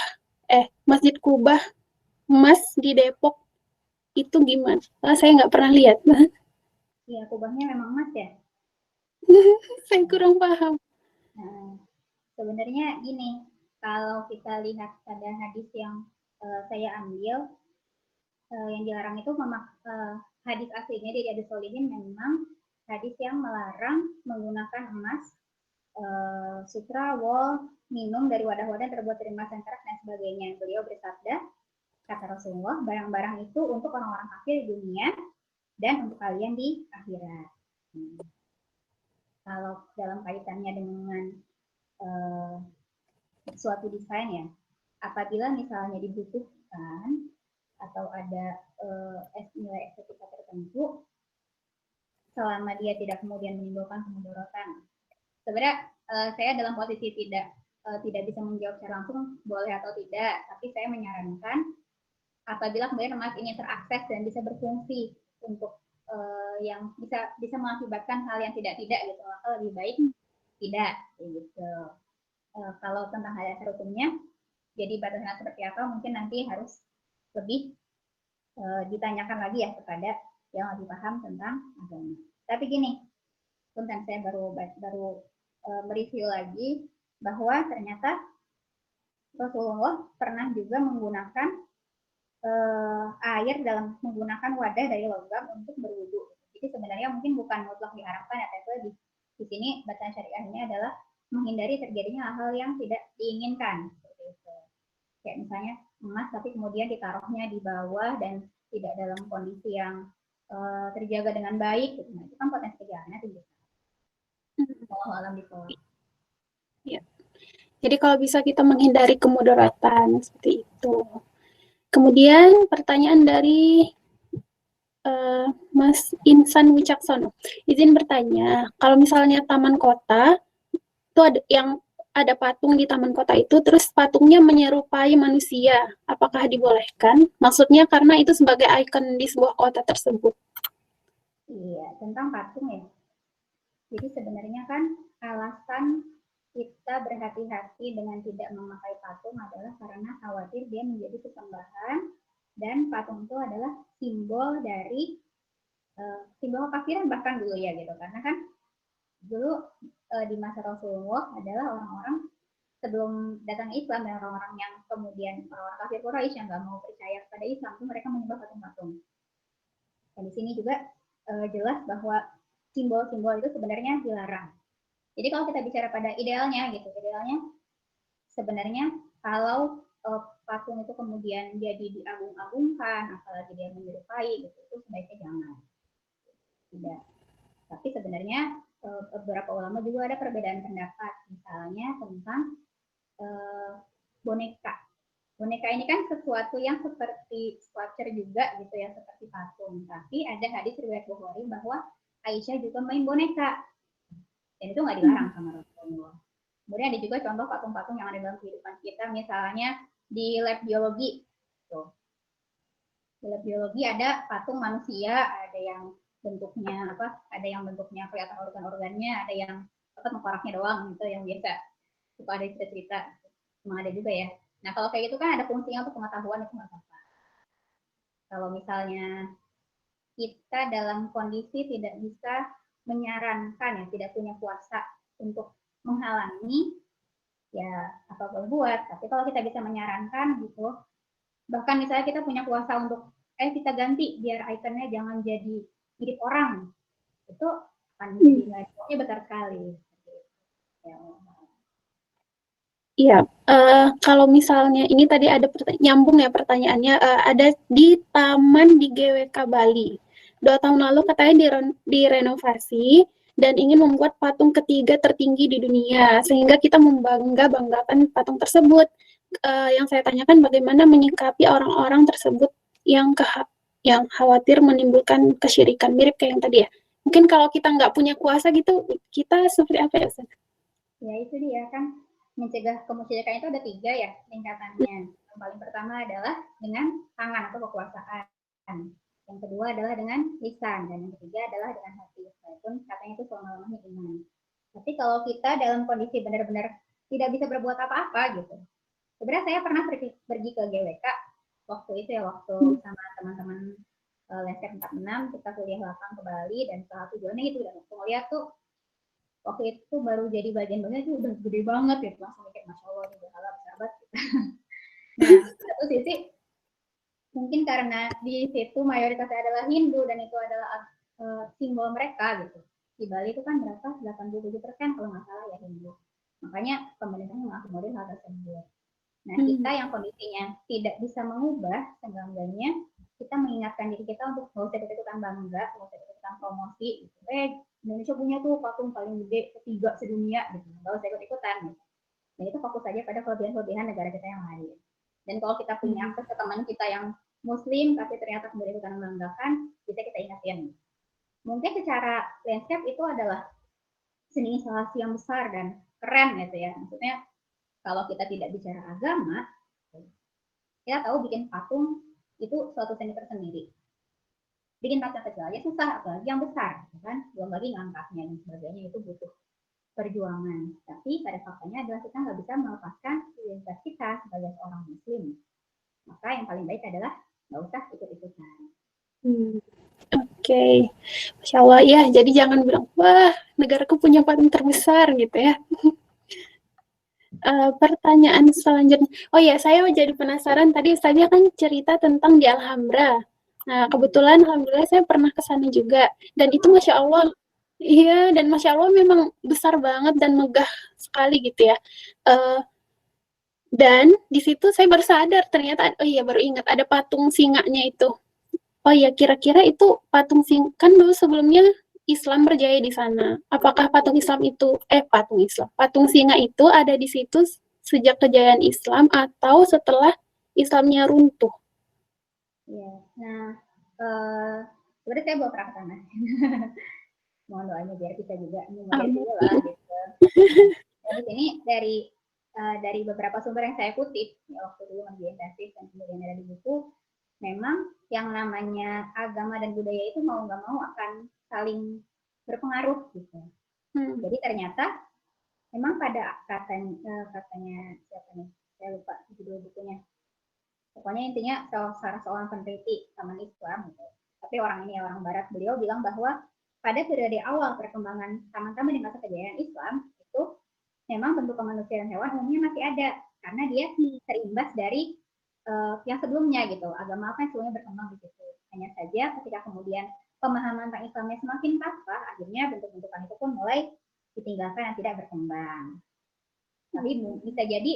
emas di Depok, itu gimana? Saya nggak pernah lihat. Iya, kubahnya memang emas ya? Saya kurang paham. Nah, sebenarnya gini, kalau kita lihat pada hadis yang saya ambil, yang dilarang itu hadis aslinya di Riyadhus Shalihin memang hadis yang melarang menggunakan emas, sutra, wol, minum dari wadah-wadah terbuat dari emas dan perak dan sebagainya. Beliau bersabda, kata Rasulullah, barang-barang itu untuk orang-orang kafir di dunia dan untuk kalian di akhirat. Kalau dalam kaitannya dengan suatu desain ya, apabila misalnya dibutuhkan atau ada nilai estetika tertentu, selama dia tidak kemudian menimbulkan kemudaratan. Sebenarnya saya dalam posisi tidak bisa menjawab secara langsung boleh atau tidak, tapi saya menyarankan apabila kemudian emas ini terakses dan bisa berfungsi untuk yang bisa mengakibatkan hal yang tidak gitu, maka lebih baik tidak gitu. Kalau tentang hal dasar hukumnya jadi batasannya seperti apa mungkin nanti harus lebih ditanyakan lagi ya kepada yang lebih paham tentang agama. Tapi gini, punten saya baru mereview lagi bahwa ternyata Rasulullah pernah juga menggunakan air dalam menggunakan wadah dari logam untuk berwudu. Jadi sebenarnya mungkin bukan mutlak diharamkan ya, tapi di sini bacaan syariahnya adalah menghindari terjadinya hal-hal yang tidak diinginkan. Seperti itu. Kayak misalnya emas tapi kemudian ditaruhnya di bawah dan tidak dalam kondisi yang terjaga dengan baik. Gitu. Nah, itu kan potensi kejahatannya tinggi. Wallahu a'lam bishawab. Ya. Jadi kalau bisa kita menghindari kemudaratan seperti itu. Kemudian pertanyaan dari Mas Insan Wicaksono. Izin bertanya, kalau misalnya taman kota itu ada patung di taman kota itu, terus patungnya menyerupai manusia, apakah dibolehkan? Maksudnya karena itu sebagai ikon di sebuah kota tersebut. Iya, tentang patung ya. Jadi sebenarnya kan alasan kita berhati-hati dengan tidak memakai patung adalah karena khawatir dia menjadi sesembahan dan patung itu adalah simbol dari simbol kafiran bahkan dulu ya gitu. Karena kan dulu di masa Rasulullah adalah orang-orang sebelum datang Islam dan orang-orang yang kemudian orang kafir Quraisy yang nggak mau percaya kepada Islam itu mereka menyembah patung-patung. Dan di sini juga jelas bahwa simbol-simbol itu sebenarnya dilarang. Jadi kalau kita bicara pada idealnya gitu, idealnya sebenarnya kalau patung itu kemudian jadi diagung-agungkan, apalagi dia menyerupai gitu, itu sebaiknya jangan. Tidak. Tapi sebenarnya beberapa ulama juga ada perbedaan pendapat, misalnya tentang boneka. Boneka ini kan sesuatu yang seperti sculpture juga gitu ya, seperti patung. Tapi ada hadis riwayat Bukhari bahwa Aisyah juga main boneka. Dan itu nggak dilarang sama Rasulullah. Kemudian ada juga contoh patung-patung yang ada dalam kehidupan kita, misalnya di lab biologi. Tuh. Di lab biologi ada patung manusia, ada yang bentuknya apa? Ada yang bentuknya kelihatan organ-organnya, ada yang tengkoraknya doang gitu, yang biasa. Suka ada cerita-cerita, memang ada juga ya. Nah kalau kayak gitu kan ada fungsinya untuk pengetahuan, itu nggak apa-apa. Kalau misalnya kita dalam kondisi tidak bisa menyarankan ya, tidak punya kuasa untuk menghalangi, ya apa boleh buat. Tapi kalau kita bisa menyarankan gitu, bahkan misalnya kita punya kuasa untuk kita ganti biar ikonnya jangan jadi mirip orang, itu akan jadi nilainya besar sekali. Ya. Iya, kalau misalnya ini tadi ada nyambung ya pertanyaannya, ada di taman di GWK Bali. 2 tahun lalu katanya direnovasi dan ingin membuat patung ketiga tertinggi di dunia, sehingga kita membanggakan patung tersebut. Yang saya tanyakan bagaimana menyikapi orang-orang tersebut yang khawatir menimbulkan kesyirikan, mirip kayak yang tadi ya. Mungkin kalau kita nggak punya kuasa gitu, kita seperti apa ya, Ustaz? Ya itu dia kan, mencegah kemusyrikan itu ada 3 ya tingkatannya. Yang paling pertama adalah dengan tangan atau kekuasaan. Yang kedua adalah dengan lisan. Dan yang ketiga adalah dengan hati. Walaupun katanya itu selama-lamanya iman. Tapi kalau kita dalam kondisi benar-benar tidak bisa berbuat apa-apa gitu. Sebenarnya saya pernah pergi ke GWK waktu itu ya, waktu sama teman-teman Lensep 46, kita kuliah lapang ke Bali, dan salah tujuannya itu udah ngeliat tuh waktu itu baru jadi bagian-bagian itu udah gede banget gitu, langsung mikir Masya Allah ini udah halal besar banget gitu. Nah satu sisi mungkin karena di situ mayoritasnya adalah Hindu dan itu adalah simbol mereka gitu. Di Bali itu kan berapa? 87% kalau nggak salah ya Hindu. Makanya pemerintahnya mengakomodir hal tersebut. Nah kita yang kondisinya tidak bisa mengubah, seenggak-enggaknya kita mengingatkan diri kita untuk nggak usah ikut-ikutan bangga, nggak usah ikut-ikutan promosi gitu. Indonesia punya tuh patung paling gede ketiga sedunia gitu, nggak usah ikut-ikutan gitu. Dan itu fokus saja pada kelebihan-kelebihan negara kita yang lain. Dan kalau kita punya akses ke teman kita yang Muslim tapi ternyata kemudian ikutan membanggakan, bisa kita ingatin. Mungkin secara landscape itu adalah seni instalasi yang besar dan keren gitu ya. Maksudnya kalau kita tidak bicara agama, kita tahu bikin patung itu suatu seni tersendiri. Bikin patung kecil aja susah, apalagi yang besar, kan? Belum lagi ngangkatnya dan sebagainya, itu butuh perjuangan. Tapi pada faktanya adalah kita nggak bisa melepaskan identitas kita kita sebagai seorang muslim, maka yang paling baik adalah nggak usah ikut-ikutan. Oke. Masya Allah ya, jadi jangan bilang, wah negaraku punya patung terbesar gitu ya. Pertanyaan selanjutnya, oh ya saya jadi penasaran, tadi Ustazah kan cerita tentang di Alhambra. Nah kebetulan alhamdulillah saya pernah ke sana juga, dan itu Masya Allah, iya, dan Masya Allah memang besar banget dan megah sekali gitu ya. Dan di situ saya baru sadar ternyata, oh iya baru ingat ada patung singanya itu. Oh iya, kira-kira itu patung singa, kan dulu sebelumnya Islam berjaya di sana. Apakah patung Islam itu, patung singa itu ada di situ sejak kejayaan Islam atau setelah Islamnya runtuh? Ya, nah sebenarnya saya bawa pernah ke sana. Mohon doanya biar kita juga melihat dulu lah gitu. Nah, di sini dari beberapa sumber yang saya kutip ya, waktu dulu menjadi intensif dan kemudian ada di buku, memang yang namanya agama dan budaya itu mau nggak mau akan saling berpengaruh gitu. Jadi ternyata memang pada katanya siapa nih, saya lupa judul bukunya. Pokoknya intinya salah seorang peneliti zaman Islam gitu. Tapi orang ini orang Barat, beliau bilang bahwa pada periode awal perkembangan sama-sama di masa kejayaan Islam itu memang bentuk kemanusiaan hewan umumnya masih ada karena dia terimbas dari yang sebelumnya gitu, agama apa yang sebelumnya berkembang di situ. Hanya saja ketika kemudian pemahaman tentang Islamnya semakin pasrah, akhirnya bentuk-bentukan itu pun mulai ditinggalkan dan tidak berkembang. Tapi bisa jadi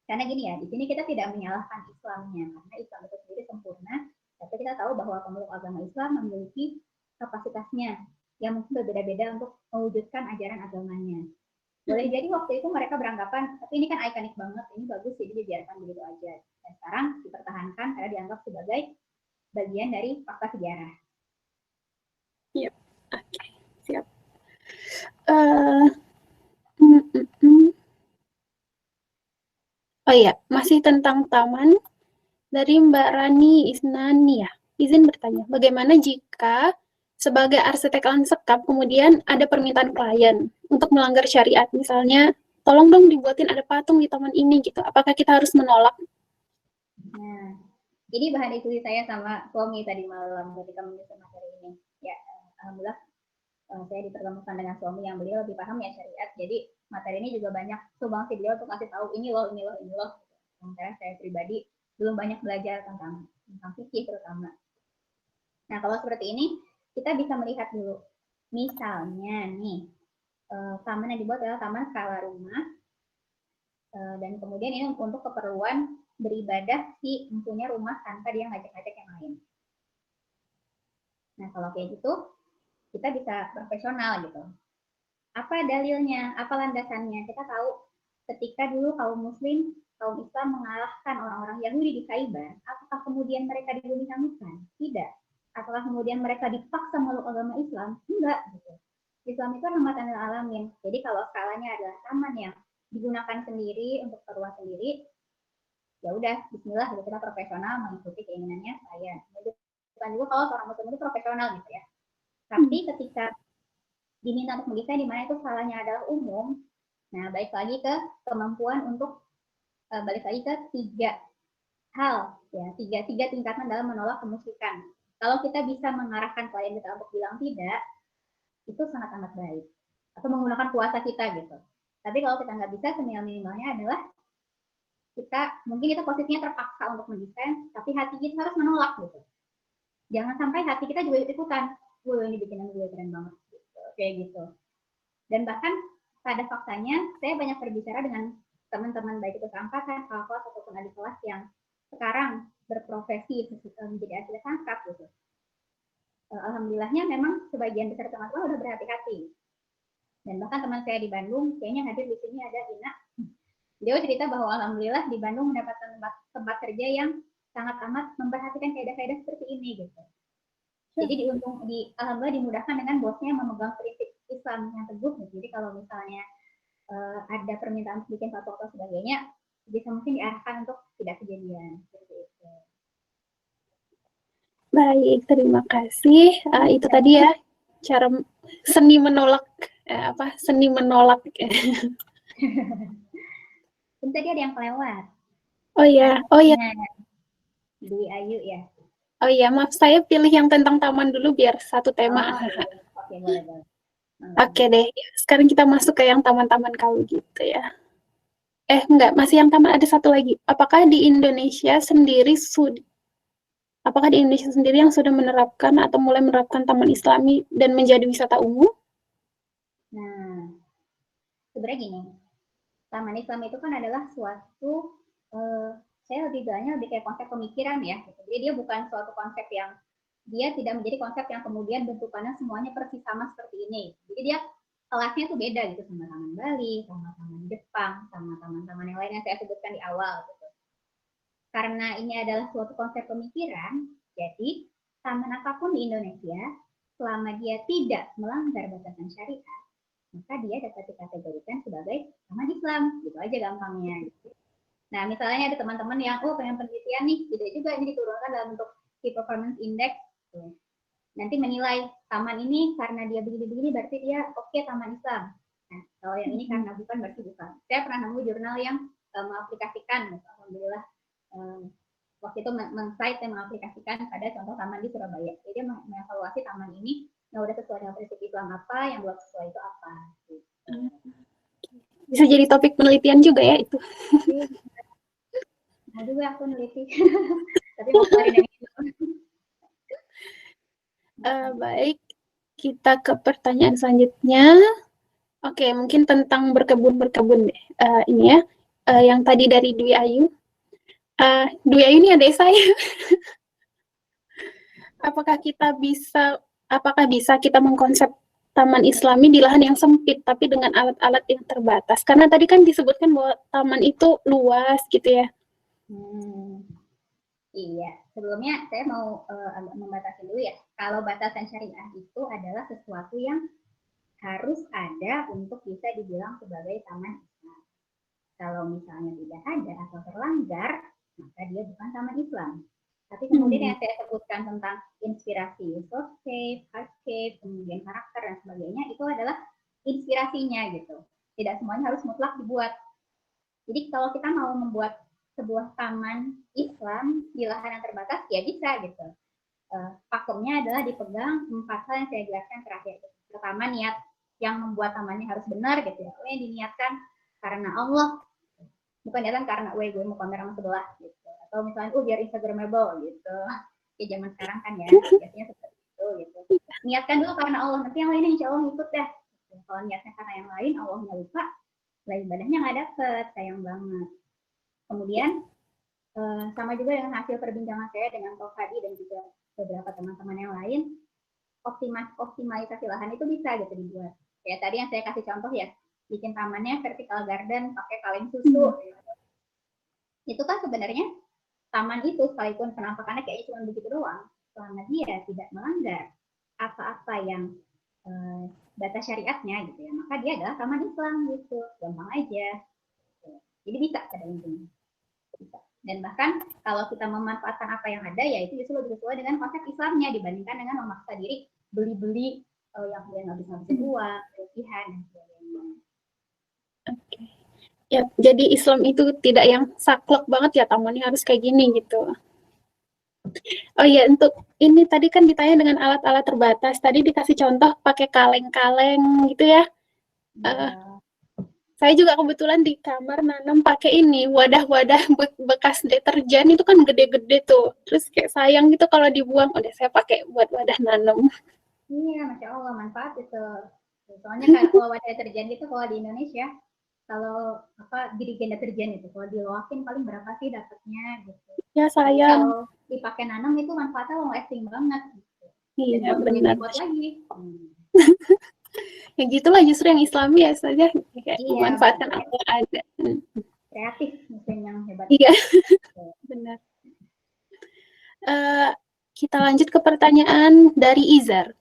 karena gini ya, di sini kita tidak menyalahkan Islamnya karena Islam itu sendiri sempurna, tapi kita tahu bahwa pemeluk agama Islam memiliki kapasitasnya yang mungkin berbeda-beda untuk mewujudkan ajaran agamanya. Boleh jadi waktu itu mereka beranggapan, tapi ini kan ikonik banget, ini bagus, jadi dibiarkan begitu aja. Dan sekarang dipertahankan karena dianggap sebagai bagian dari fakta sejarah. Iya, oke, siap. Oh iya, masih tentang taman dari Mbak Rani Isnani ya. Izin bertanya, bagaimana jika sebagai arsitek lanskap kemudian ada permintaan klien untuk melanggar syariat, misalnya tolong dong dibuatin ada patung di taman ini gitu. Apakah kita harus menolak? Nah, ini bahan diskusi saya sama suami tadi malam ketika menyusun materi ini. Ya, alhamdulillah saya dipertemukan dengan suami yang beliau lebih paham ya syariat. Jadi materi ini juga banyak sumbangsi beliau untuk kasih tahu ini loh. Sementara saya pribadi belum banyak belajar tentang fikih terutama. Nah, kalau seperti ini kita bisa melihat dulu. Misalnya nih, taman yang dibuat adalah taman skala rumah, dan kemudian ini untuk keperluan beribadah si empunya rumah tanpa dia ngajak-ngajak yang lain. Nah, kalau kayak gitu, kita bisa profesional gitu. Apa dalilnya? Apa landasannya? Kita tahu ketika dulu kaum muslim, kaum Islam mengalahkan orang-orang Yahudi di Khaybar, apakah kemudian mereka dibumi-bumi? Tidak. Apakah kemudian mereka dipaksa meluk agama Islam? Enggak. Gitu. Islam itu rahmatan lil alamin. Jadi kalau skalanya adalah taman yang digunakan sendiri untuk keperluan sendiri, ya udah, Bismillah, kita profesional mengikuti keinginannya saya. Bukan juga kalau seorang muslim itu profesional gitu ya. Tapi ketika diminta untuk mendesain di mana itu skalanya adalah umum, nah balik lagi ke kemampuan untuk balik lagi ke tiga hal ya, tiga tingkatan dalam menolak kemusyrikan. Kalau kita bisa mengarahkan klien kita untuk bilang tidak, itu sangat amat baik. Atau menggunakan kuasa kita gitu. Tapi kalau kita nggak bisa, seminimal-minimalnya adalah mungkin kita posisinya terpaksa untuk mendesain, tapi hati kita harus menolak gitu. Jangan sampai hati kita juga ikutan, ini bikinan gue keren banget gitu. Kayak gitu. Dan bahkan pada faktanya saya banyak berbicara dengan teman-teman baik itu seangkatan, kakak kelas ataupun adik kelas yang sekarang berprofesi menjadi arsitek tangkap gitu. Alhamdulillahnya memang sebagian besar teman-teman udah berhati-hati. Dan bahkan teman saya di Bandung, kayaknya hadir di sini ada Ina. Dia cerita bahwa alhamdulillah di Bandung mendapatkan tempat kerja yang sangat amat memperhatikan kaidah-kaidah seperti ini gitu. Jadi alhamdulillah dimudahkan dengan bosnya memegang prinsip Islam yang teguh. Jadi kalau misalnya ada permintaan bikin satu atau sebagainya, bisa mungkin diarahkan untuk tidak kejadian seperti itu. Baik, terima kasih. Itu tadi ya cara seni menolak seni menolak. Ini tadi ada yang kelewat. Oh iya, Nah, Dwi Ayu ya. oh iya, maaf saya pilih yang tentang taman dulu biar satu tema. Oh, iya. Oke, boleh. Oke deh, sekarang kita masuk ke yang taman-taman kau gitu ya. Enggak, masih yang taman ada satu lagi. Apakah di Indonesia sendiri yang sudah menerapkan atau mulai menerapkan taman Islami dan menjadi wisata umum? Nah, sebenarnya gini, taman Islam itu kan adalah suatu, saya lebih bilangnya lebih kayak konsep pemikiran ya. Jadi dia bukan suatu konsep yang, dia tidak menjadi konsep yang kemudian bentukannya semuanya persis sama seperti ini. Jadi dia kelasnya tuh beda gitu sama taman Bali, sama taman Jepang, sama taman-taman yang lain yang saya sebutkan di awal. Gitu. Karena ini adalah suatu konsep pemikiran, jadi taman apapun di Indonesia, selama dia tidak melanggar batasan syariat, maka dia dapat dikategorikan sebagai taman Islam, gitu aja gampangnya. Nah, misalnya ada teman-teman yang pengen penelitian nih, tidak juga ini diturunkan dalam bentuk key performance index. Nanti menilai taman ini karena dia begini-begini berarti dia oke, taman Islam. Nah, kalau yang ini karena bukan berarti bukan. Saya pernah nemu jurnal yang mengaplikasikan, gitu. Alhamdulillah waktu itu men-cite dan mengaplikasikan pada contoh taman di Surabaya. Jadi dia mengevaluasi taman ini yang udah sesuai dengan prinsip Islam apa, yang belum sesuai itu apa. Bisa jadi topik penelitian juga ya itu. Mau juga aku neliti, tapi mau keluarin yang itu. Baik, kita ke pertanyaan selanjutnya. Oke, mungkin tentang berkebun deh. Ini ya, yang tadi dari Dwi Ayu. Dwi Ayu ini adik saya. Apakah bisa kita mengkonsep taman Islami di lahan yang sempit, tapi dengan alat-alat yang terbatas? Karena tadi kan disebutkan bahwa taman itu luas gitu ya. Iya, sebelumnya saya mau agak membatasi dulu ya. Kalau batasan syariah itu adalah sesuatu yang harus ada untuk bisa dibilang sebagai taman Islam. Kalau misalnya tidak ada atau terlanggar, maka dia bukan taman Islam. Tapi kemudian yang saya sebutkan tentang inspirasi soulscape, hardscape, kemudian karakter dan sebagainya, itu adalah inspirasinya gitu. Tidak semuanya harus mutlak dibuat. Jadi kalau kita mau membuat sebuah taman Islam di lahan yang terbatas, ya bisa gitu. Pakemnya adalah dipegang 4 hal yang saya jelaskan terakhir. Pertama, niat yang membuat tamannya harus benar gitu ya. Yang diniatkan karena Allah, bukan niatan karena gue mau pamer sama sebelah gitu. Atau misalnya biar instagramable gitu. Ya zaman sekarang kan ya, biasanya seperti itu gitu. Niatkan dulu karena Allah, nanti yang lainnya insya Allah ngikut deh. Kalau niatnya karena yang lain, Allahnya lupa, lah ibadahnya nggak dapet, sayang banget. Kemudian sama juga dengan hasil perbincangan saya dengan Prof. Hadi dan juga beberapa teman-teman yang lain, optimalisasi lahan itu bisa gitu dibuat. Ya tadi yang saya kasih contoh ya, bikin tamannya vertical garden pakai kaleng susu. Itu kan sebenarnya taman itu sekalipun penampakannya kayaknya cuma begitu doang, selama dia tidak melanggar apa-apa yang batas syariatnya gitu ya, maka dia adalah taman Islam gitu, gampang aja. Jadi bisa pada intinya. Bisa. Dan bahkan kalau kita memanfaatkan apa yang ada, ya itu justru lebih sesuai dengan konsep Islamnya dibandingkan dengan memaksa diri beli-beli yang kemudian habis-habisin uang, berlebihan dan sebagainya. Oke. Ya, jadi Islam itu tidak yang saklek banget ya, tamannya harus kayak gini gitu. Oh iya, untuk ini tadi kan ditanya dengan alat-alat terbatas. Tadi dikasih contoh pakai kaleng-kaleng gitu ya. Saya juga kebetulan di kamar nanam pakai ini wadah-wadah bekas deterjen, itu kan gede-gede tuh. Terus kayak sayang gitu kalau dibuang. Udah saya pakai buat wadah nanam. Iya, Masya Allah, manfaat itu. Soalnya kalau wadah deterjen itu kalau di Indonesia, kalau dirigen deterjen itu, kalau diloakin paling berapa sih dapatnya gitu. Ya sayang. Kalau dipakai nanam itu manfaatnya long lasting banget. Gitu. Iya, benar. benar. Lagi. Ya gitulah justru yang Islami ya saja kayak memanfaatkan betul. apa yang ada. Kreatif mungkin yang hebat. Iya, benar. Kita lanjut ke pertanyaan dari Izar.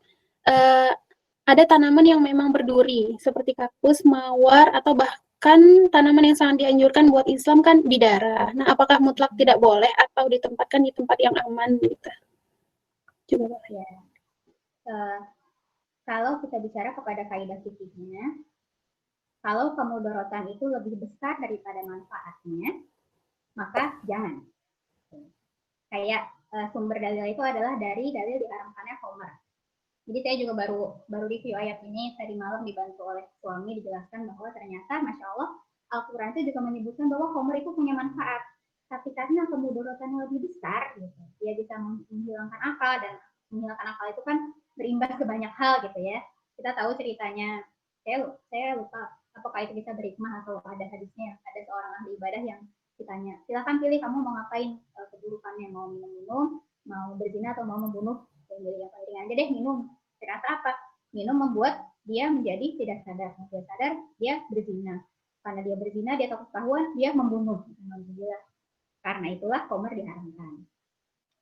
Ada tanaman yang memang berduri, seperti kaktus, mawar, atau bahkan tanaman yang sangat dianjurkan buat Islam kan bidara. Nah, apakah mutlak tidak boleh atau ditempatkan di tempat yang aman gitu? Coba boleh. Ya. Kalau kita bicara kepada kaidah fikihnya, Kalau kemudorotan itu lebih besar daripada manfaatnya, maka jangan. Kayak sumber dalil itu adalah dari dalil diharamkannya khamr. Jadi saya juga baru review ayat ini tadi malam dibantu oleh suami, dijelaskan bahwa ternyata Masya Allah Al-Quran itu juga menyebutkan bahwa khamr itu punya manfaat. Tapi karena kemudorotannya lebih besar, gitu, dia bisa menghilangkan akal, dan menghilangkan akal itu kan berimbas ke banyak hal gitu ya. Kita tahu ceritanya, saya lupa apakah itu bisa berhikmah atau ada hadisnya, ada seorang ahli ibadah yang ditanya, silakan pilih kamu mau ngapain keburukannya, mau minum-minum, mau berzina atau mau membunuh. Jadi yang paling ringan aja deh, minum. Ternyata apa? Minum membuat dia menjadi tidak sadar. Dia sadar, dia berzina. Karena dia berzina, dia takut ketahuan, dia membunuh. Karena itulah khamr diharamkan.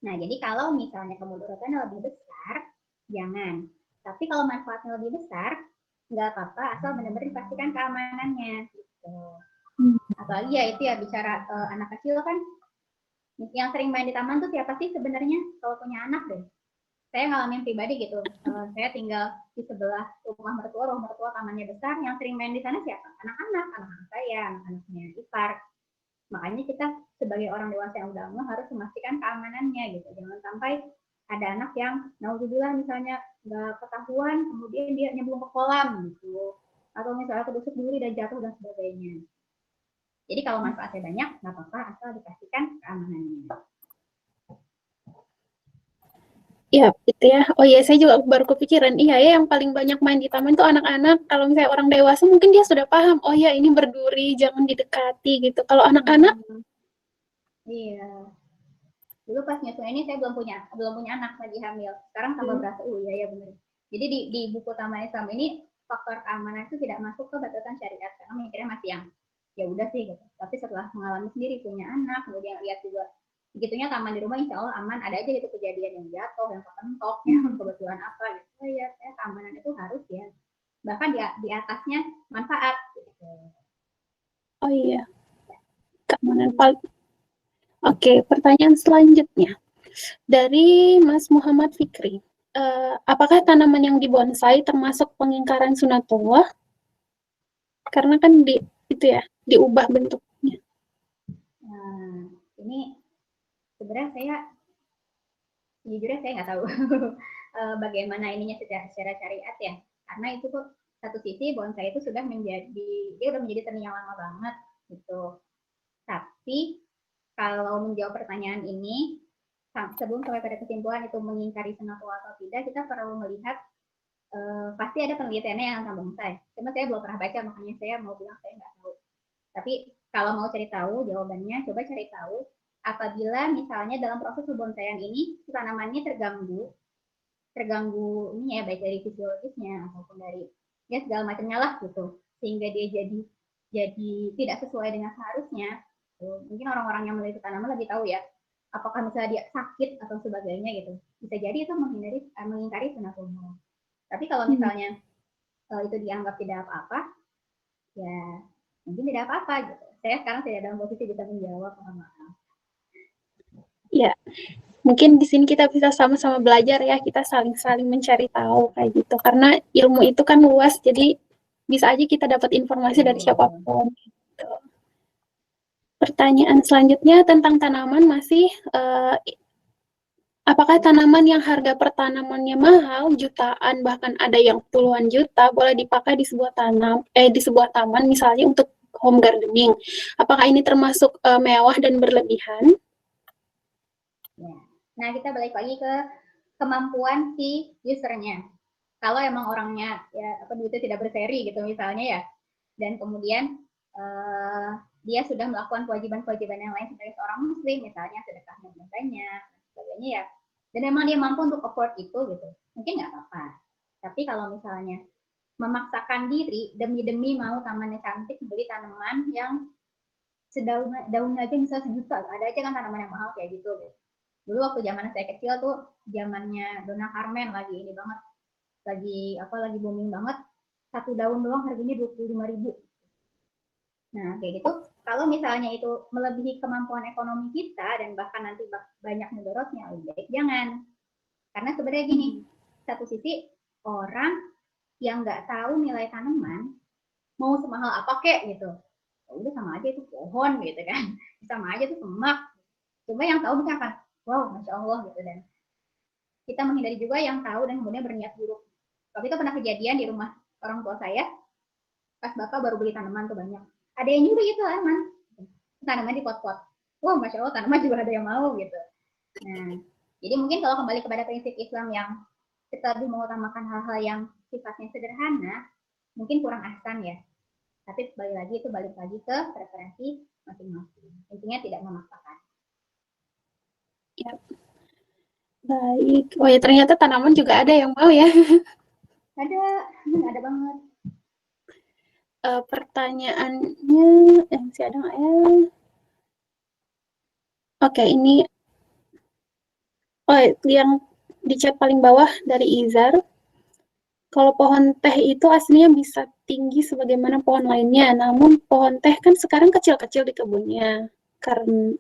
Nah, jadi kalau misalnya kemudorotannya lebih besar, jangan. Tapi kalau manfaatnya lebih besar, nggak apa-apa, asal benar-benar dipastikan keamanannya. Gitu. Apalagi ya itu ya bicara anak kecil kan, yang sering main di taman tuh siapa sih sebenarnya kalau punya anak deh? Saya ngalamin pribadi gitu. Saya tinggal di sebelah rumah mertua tamannya besar, yang sering main di sana siapa? Anak-anak saya, anak-anaknya ipar. Makanya kita sebagai orang dewasa yang udah ngeh harus memastikan keamanannya gitu. Jangan sampai ada anak yang naudzubillah misalnya nggak ketahuan, kemudian dia nyemplung ke kolam gitu. Atau misalnya kedusuk duri dan jatuh dan sebagainya. Jadi kalau manfaatnya banyak, nggak apa-apa asal dipastikan keamanannya. Iya, gitu ya. Oh iya, saya juga baru kepikiran. Iya ya, yang paling banyak main di taman itu anak-anak. Kalau misalnya orang dewasa mungkin dia sudah paham. Oh ya, ini berduri, jangan didekati gitu. Kalau anak-anak, Iya. Dulu pas nyusun ini saya belum punya anak, lagi hamil. Sekarang tambah berasa. Iya ya benar. Jadi di buku Taman Islam ini faktor keamanan itu tidak masuk ke batasan syariat, karena mikirnya masih yang ya udah sih gitu. Tapi setelah mengalami sendiri punya anak, kemudian lihat juga begitunya taman di rumah insya Allah aman. Ada aja gitu kejadian yang jatuh, yang kepentok, yang kebetulan apa gitu. Oh ya, keamanan itu harus ya. Bahkan di atasnya manfaat. Gitu. oh iya, keamanan paling. Oke, pertanyaan selanjutnya dari Mas Muhammad Fikri. Apakah tanaman yang dibonsai termasuk pengingkaran sunatullah? Karena kan itu ya, diubah bentuknya. Nah, ini sebenarnya sejujurnya saya nggak tahu bagaimana ininya secara syariat ya, karena itu tuh satu sisi bonsai itu dia udah menjadi seni yang lama banget gitu. Tapi kalau menjawab pertanyaan ini, sebelum sampai pada kesimpulan itu mengingkari sunatullah atau tidak, kita perlu melihat pasti ada penelitiannya yang tentang bonsai. Cuma saya belum pernah baca, makanya saya mau bilang saya nggak tahu. Tapi kalau mau cari tahu jawabannya, coba cari tahu apabila misalnya dalam proses pembonsaian ini tanamannya terganggu ini ya, baik dari fisiologisnya ataupun dari ya segala macamnya lah gitu, sehingga dia jadi tidak sesuai dengan seharusnya. Mungkin orang-orang yang meliti tanaman lebih tahu ya, apakah misalnya dia sakit atau sebagainya gitu, bisa jadi itu mengingkari sunatullah. Tapi kalau misalnya itu dianggap tidak apa-apa, ya mungkin tidak apa-apa gitu. Saya sekarang tidak dalam posisi bisa menjawab, mohon maaf. Ya, mungkin di sini kita bisa sama-sama belajar ya, kita saling-saling mencari tahu kayak gitu. Karena ilmu itu kan luas, jadi bisa aja kita dapat informasi dari siapapun. Gitu. Pertanyaan selanjutnya tentang tanaman masih, apakah tanaman yang harga per tanamannya mahal, jutaan, bahkan ada yang puluhan juta, boleh dipakai di sebuah taman, misalnya untuk home gardening? Apakah ini termasuk mewah dan berlebihan? Ya. Nah, kita balik lagi ke kemampuan si usernya. Kalau emang orangnya ya duitnya tidak berseri gitu misalnya ya, dan kemudian dia sudah melakukan kewajiban-kewajiban yang lain sebagai seorang muslim, misalnya sedekahnya banyak, sebagainya ya, dan emang dia mampu untuk afford itu gitu, mungkin nggak apa-apa. Tapi kalau misalnya memaksakan diri demi mau tamannya cantik, beli tanaman yang daunnya aja misalnya sejuta, ada aja kan tanaman yang mahal kayak gitu. Dulu waktu zaman saya kecil tuh, zamannya Donna Carmen lagi ini banget, lagi booming banget, satu daun doang harganya 25.000. Nah kayak gitu, kalau misalnya itu melebihi kemampuan ekonomi kita dan bahkan nanti banyak mudorotnya, lebih baik jangan. Karena sebenarnya gini, satu sisi orang yang nggak tahu nilai tanaman mau semahal apa kek gitu. Udah sama aja itu pohon gitu kan, sama aja itu semak. Cuma yang tahu misalkan, wow, masya Allah gitu. Dan kita menghindari juga yang tahu dan kemudian berniat buruk. Waktu itu pernah kejadian di rumah orang tua saya, pas bapak baru beli tanaman tuh banyak. Ada yang nyuri itu tanaman di pot-pot. Wah, masya Allah, tanaman juga ada yang mau gitu. Nah, jadi mungkin kalau kembali kepada prinsip Islam yang kita lebih mengutamakan hal-hal yang sifatnya sederhana, mungkin kurang ahsan ya. Tapi balik lagi ke preferensi masing-masing. Intinya tidak memaksakan. Ya. Baik. Oh ya, ternyata tanaman juga ada yang mau ya. Ada banget. Pertanyaannya masih ada nggak ya? Oke, ini yang di chat paling bawah dari Izar. Kalau pohon teh itu aslinya bisa tinggi sebagaimana pohon lainnya, namun pohon teh kan sekarang kecil-kecil di kebunnya. Karena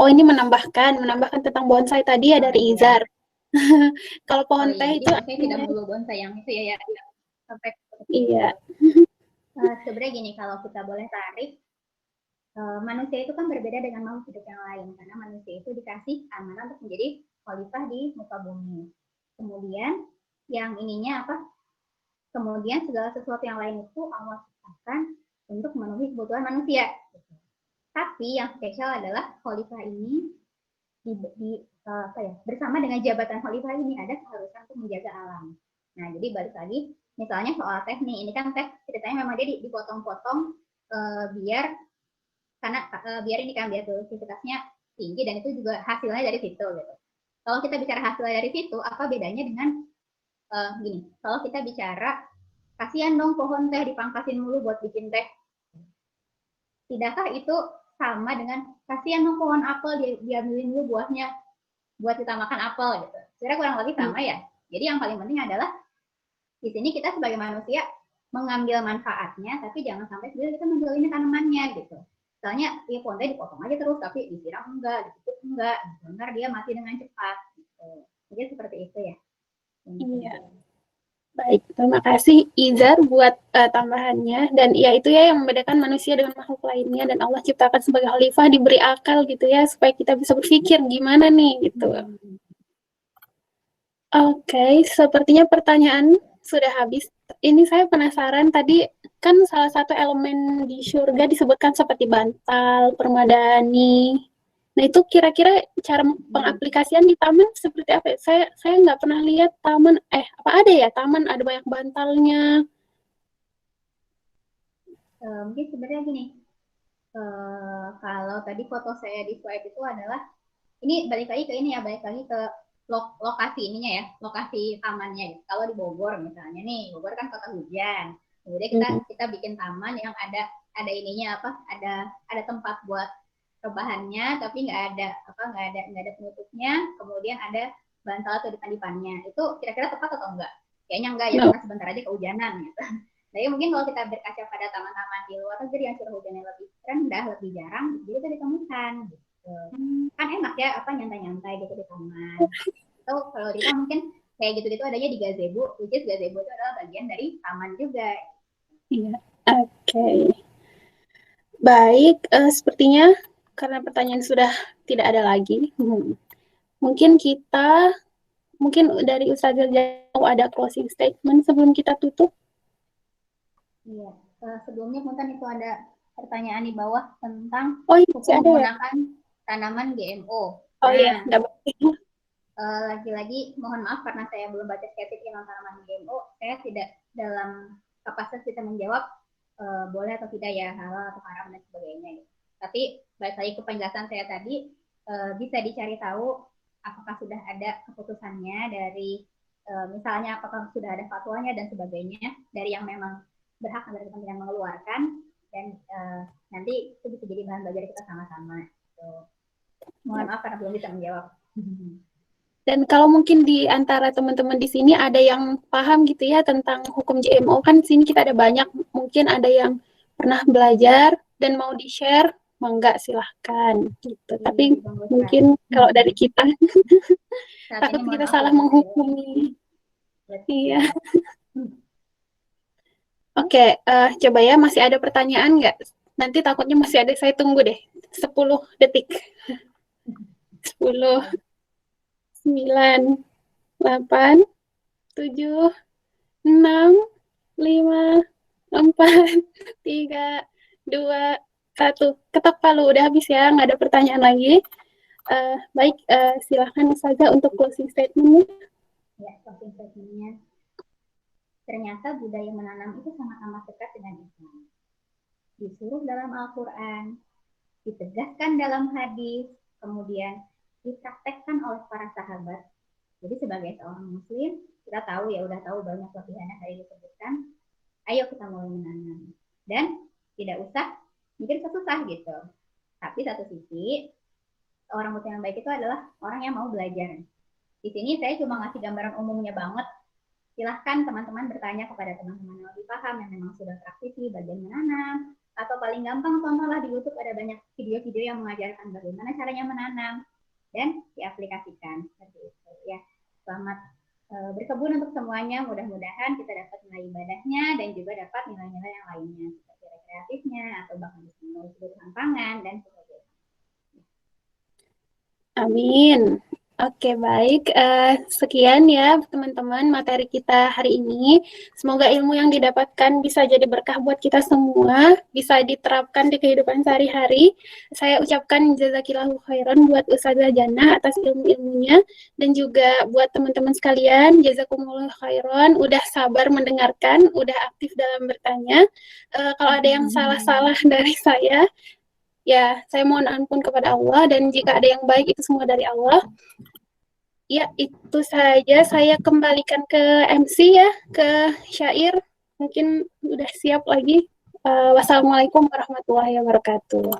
ini menambahkan tentang bonsai tadi ya dari Izar. Kalau pohon teh jadi itu bonsai tidak melulu bonsai yang itu ya. Sampai iya. Sebenarnya gini, kalau kita boleh tarik, manusia itu kan berbeda dengan makhluk hidup yang lain, karena manusia itu dikasih amanah untuk menjadi khalifah di muka bumi. Kemudian yang ininya apa? Kemudian segala sesuatu yang lain itu Allah ciptakan untuk memenuhi kebutuhan manusia. Tapi yang spesial adalah khalifah ini bersama dengan jabatan khalifah ini ada keharusan untuk menjaga alam. Nah, jadi balik lagi, misalnya soal teh nih, ini kan teh ceritanya memang dia dipotong-potong biar ini kan biar produktivitasnya tinggi dan itu juga hasilnya dari situ gitu. Kalau kita bicara hasilnya dari situ, apa bedanya dengan gini? Kalau kita bicara kasihan dong pohon teh dipangkasin mulu buat bikin teh. Tidakkah itu sama dengan kasihan dong pohon apel diambilin dulu buahnya buat kita makan apel gitu. Sebenarnya kurang lebih sama ya. Jadi yang paling penting adalah di sini kita sebagai manusia mengambil manfaatnya, tapi jangan sampai kita menjauhi tanamannya gitu. Misalnya, pohon teh dipotong aja terus, tapi disiram enggak, ditutup enggak, benar dia mati dengan cepat. Gitu. Jadi seperti itu ya. Iya. Baik, terima kasih Izar buat tambahannya. Dan ya itu ya yang membedakan manusia dengan makhluk lainnya. Dan Allah ciptakan sebagai khalifah diberi akal gitu ya, supaya kita bisa berpikir gimana nih gitu. Oke, sepertinya pertanyaan sudah habis. Ini saya penasaran, tadi kan salah satu elemen di surga disebutkan seperti bantal, permadani. Nah, itu kira-kira cara pengaplikasian di taman seperti apa ya? Saya nggak pernah lihat taman, apa ada ya taman ada banyak bantalnya. Mungkin sebenarnya gini, kalau tadi foto saya di swipe itu adalah, ini balik lagi ke lokasi ininya ya, lokasi tamannya. Kalau di Bogor misalnya nih, Bogor kan kota hujan. Kemudian kita bikin taman yang ada ininya ada tempat buat rebahannya, tapi nggak ada penutupnya. Kemudian ada bantal atau dipan-dipannya. Itu kira-kira tepat atau enggak? Kayaknya enggak ya, karena sebentar aja kehujanan gitu. Jadi mungkin kalau kita berkaca pada taman-taman di luar negeri yang curah hujannya lebih rendah, lebih jarang, jadi itu ditemukan. Gitu. Kan enak ya, nyantai-nyantai gitu di taman. Atau kalau kita mungkin kayak gitu-gitu adanya di gazebo, which is gazebo itu adalah bagian dari taman juga. Iya, oke. Baik, sepertinya karena pertanyaan sudah tidak ada lagi, mungkin dari Ustazah Jauh ada closing statement sebelum kita tutup. Iya, sebelumnya mungkin itu ada pertanyaan di bawah tentang hukum menggunakan tanaman GMO. Iya, nggak boleh. Lagi-lagi mohon maaf karena saya belum baca statistik tentang tanaman GMO, saya tidak dalam kapasitas bisa menjawab boleh atau tidak ya, halal atau haram dan sebagainya. Tapi balik lagi ke penjelasan saya tadi, bisa dicari tahu apakah sudah ada keputusannya dari misalnya apakah sudah ada fatwanya dan sebagainya dari yang memang berhak dari kementerian mengeluarkan, dan nanti itu bisa jadi bahan belajar kita sama-sama. Mohon maaf karena belum bisa menjawab. Dan kalau mungkin di antara teman-teman di sini ada yang paham gitu ya tentang hukum GMO, kan di sini kita ada banyak, mungkin ada yang pernah belajar dan mau di-share, mangga silahkan gitu. Tapi mungkin kalau dari kita takut kita salah menghukumi. Iya. Oke, coba ya, masih ada pertanyaan nggak? Nanti takutnya masih ada, saya tunggu deh. 10 detik. 10, 9, 8, 7, 6, 5, 4, 3, 2, 1. Ketok palu, udah habis ya, nggak ada pertanyaan lagi. Baik, silahkan saja untuk closing statement-nya. Ya, closing statement-nya. Ternyata budaya menanam itu sangat amat dekat dengan Islam. Disuruh dalam Al-Quran, ditegaskan dalam hadis, kemudian dipraktekkan oleh para sahabat. Jadi sebagai seorang muslim, kita tahu ya, udah tahu banyak lebihannya tadi disebutkan. Ayo kita mulai menanam. Dan tidak usah mikir susah gitu. Tapi satu sisi, orang muslim yang baik itu adalah orang yang mau belajar. Di sini saya cuma ngasih gambaran umumnya banget. Silahkan teman-teman bertanya kepada teman-teman yang lebih paham, yang memang sudah praktisi bagian menanam, atau paling gampang contohlah di YouTube ada banyak video-video yang mengajarkan bagaimana caranya menanam dan diaplikasikan seperti itu ya. Selamat berkebun untuk semuanya, mudah-mudahan kita dapat nilai ibadahnya dan juga dapat nilai-nilai yang lainnya seperti rekreatifnya atau bahkan bisa menulis kebutuhan pangan dan sebagainya. Amin. Oke, baik. Sekian ya teman-teman materi kita hari ini. Semoga ilmu yang didapatkan bisa jadi berkah buat kita semua, bisa diterapkan di kehidupan sehari-hari. Saya ucapkan jazakillahu khairan buat Ustazah Jannah atas ilmu-ilmunya, dan juga buat teman-teman sekalian, jazakumullah khairan, udah sabar mendengarkan, udah aktif dalam bertanya. Kalau ada yang salah-salah dari saya, ya, saya mohon ampun kepada Allah, dan jika ada yang baik itu semua dari Allah. Ya, itu saja. Saya kembalikan ke MC ya, ke Syair. Mungkin udah siap lagi. Wassalamualaikum warahmatullahi wabarakatuh.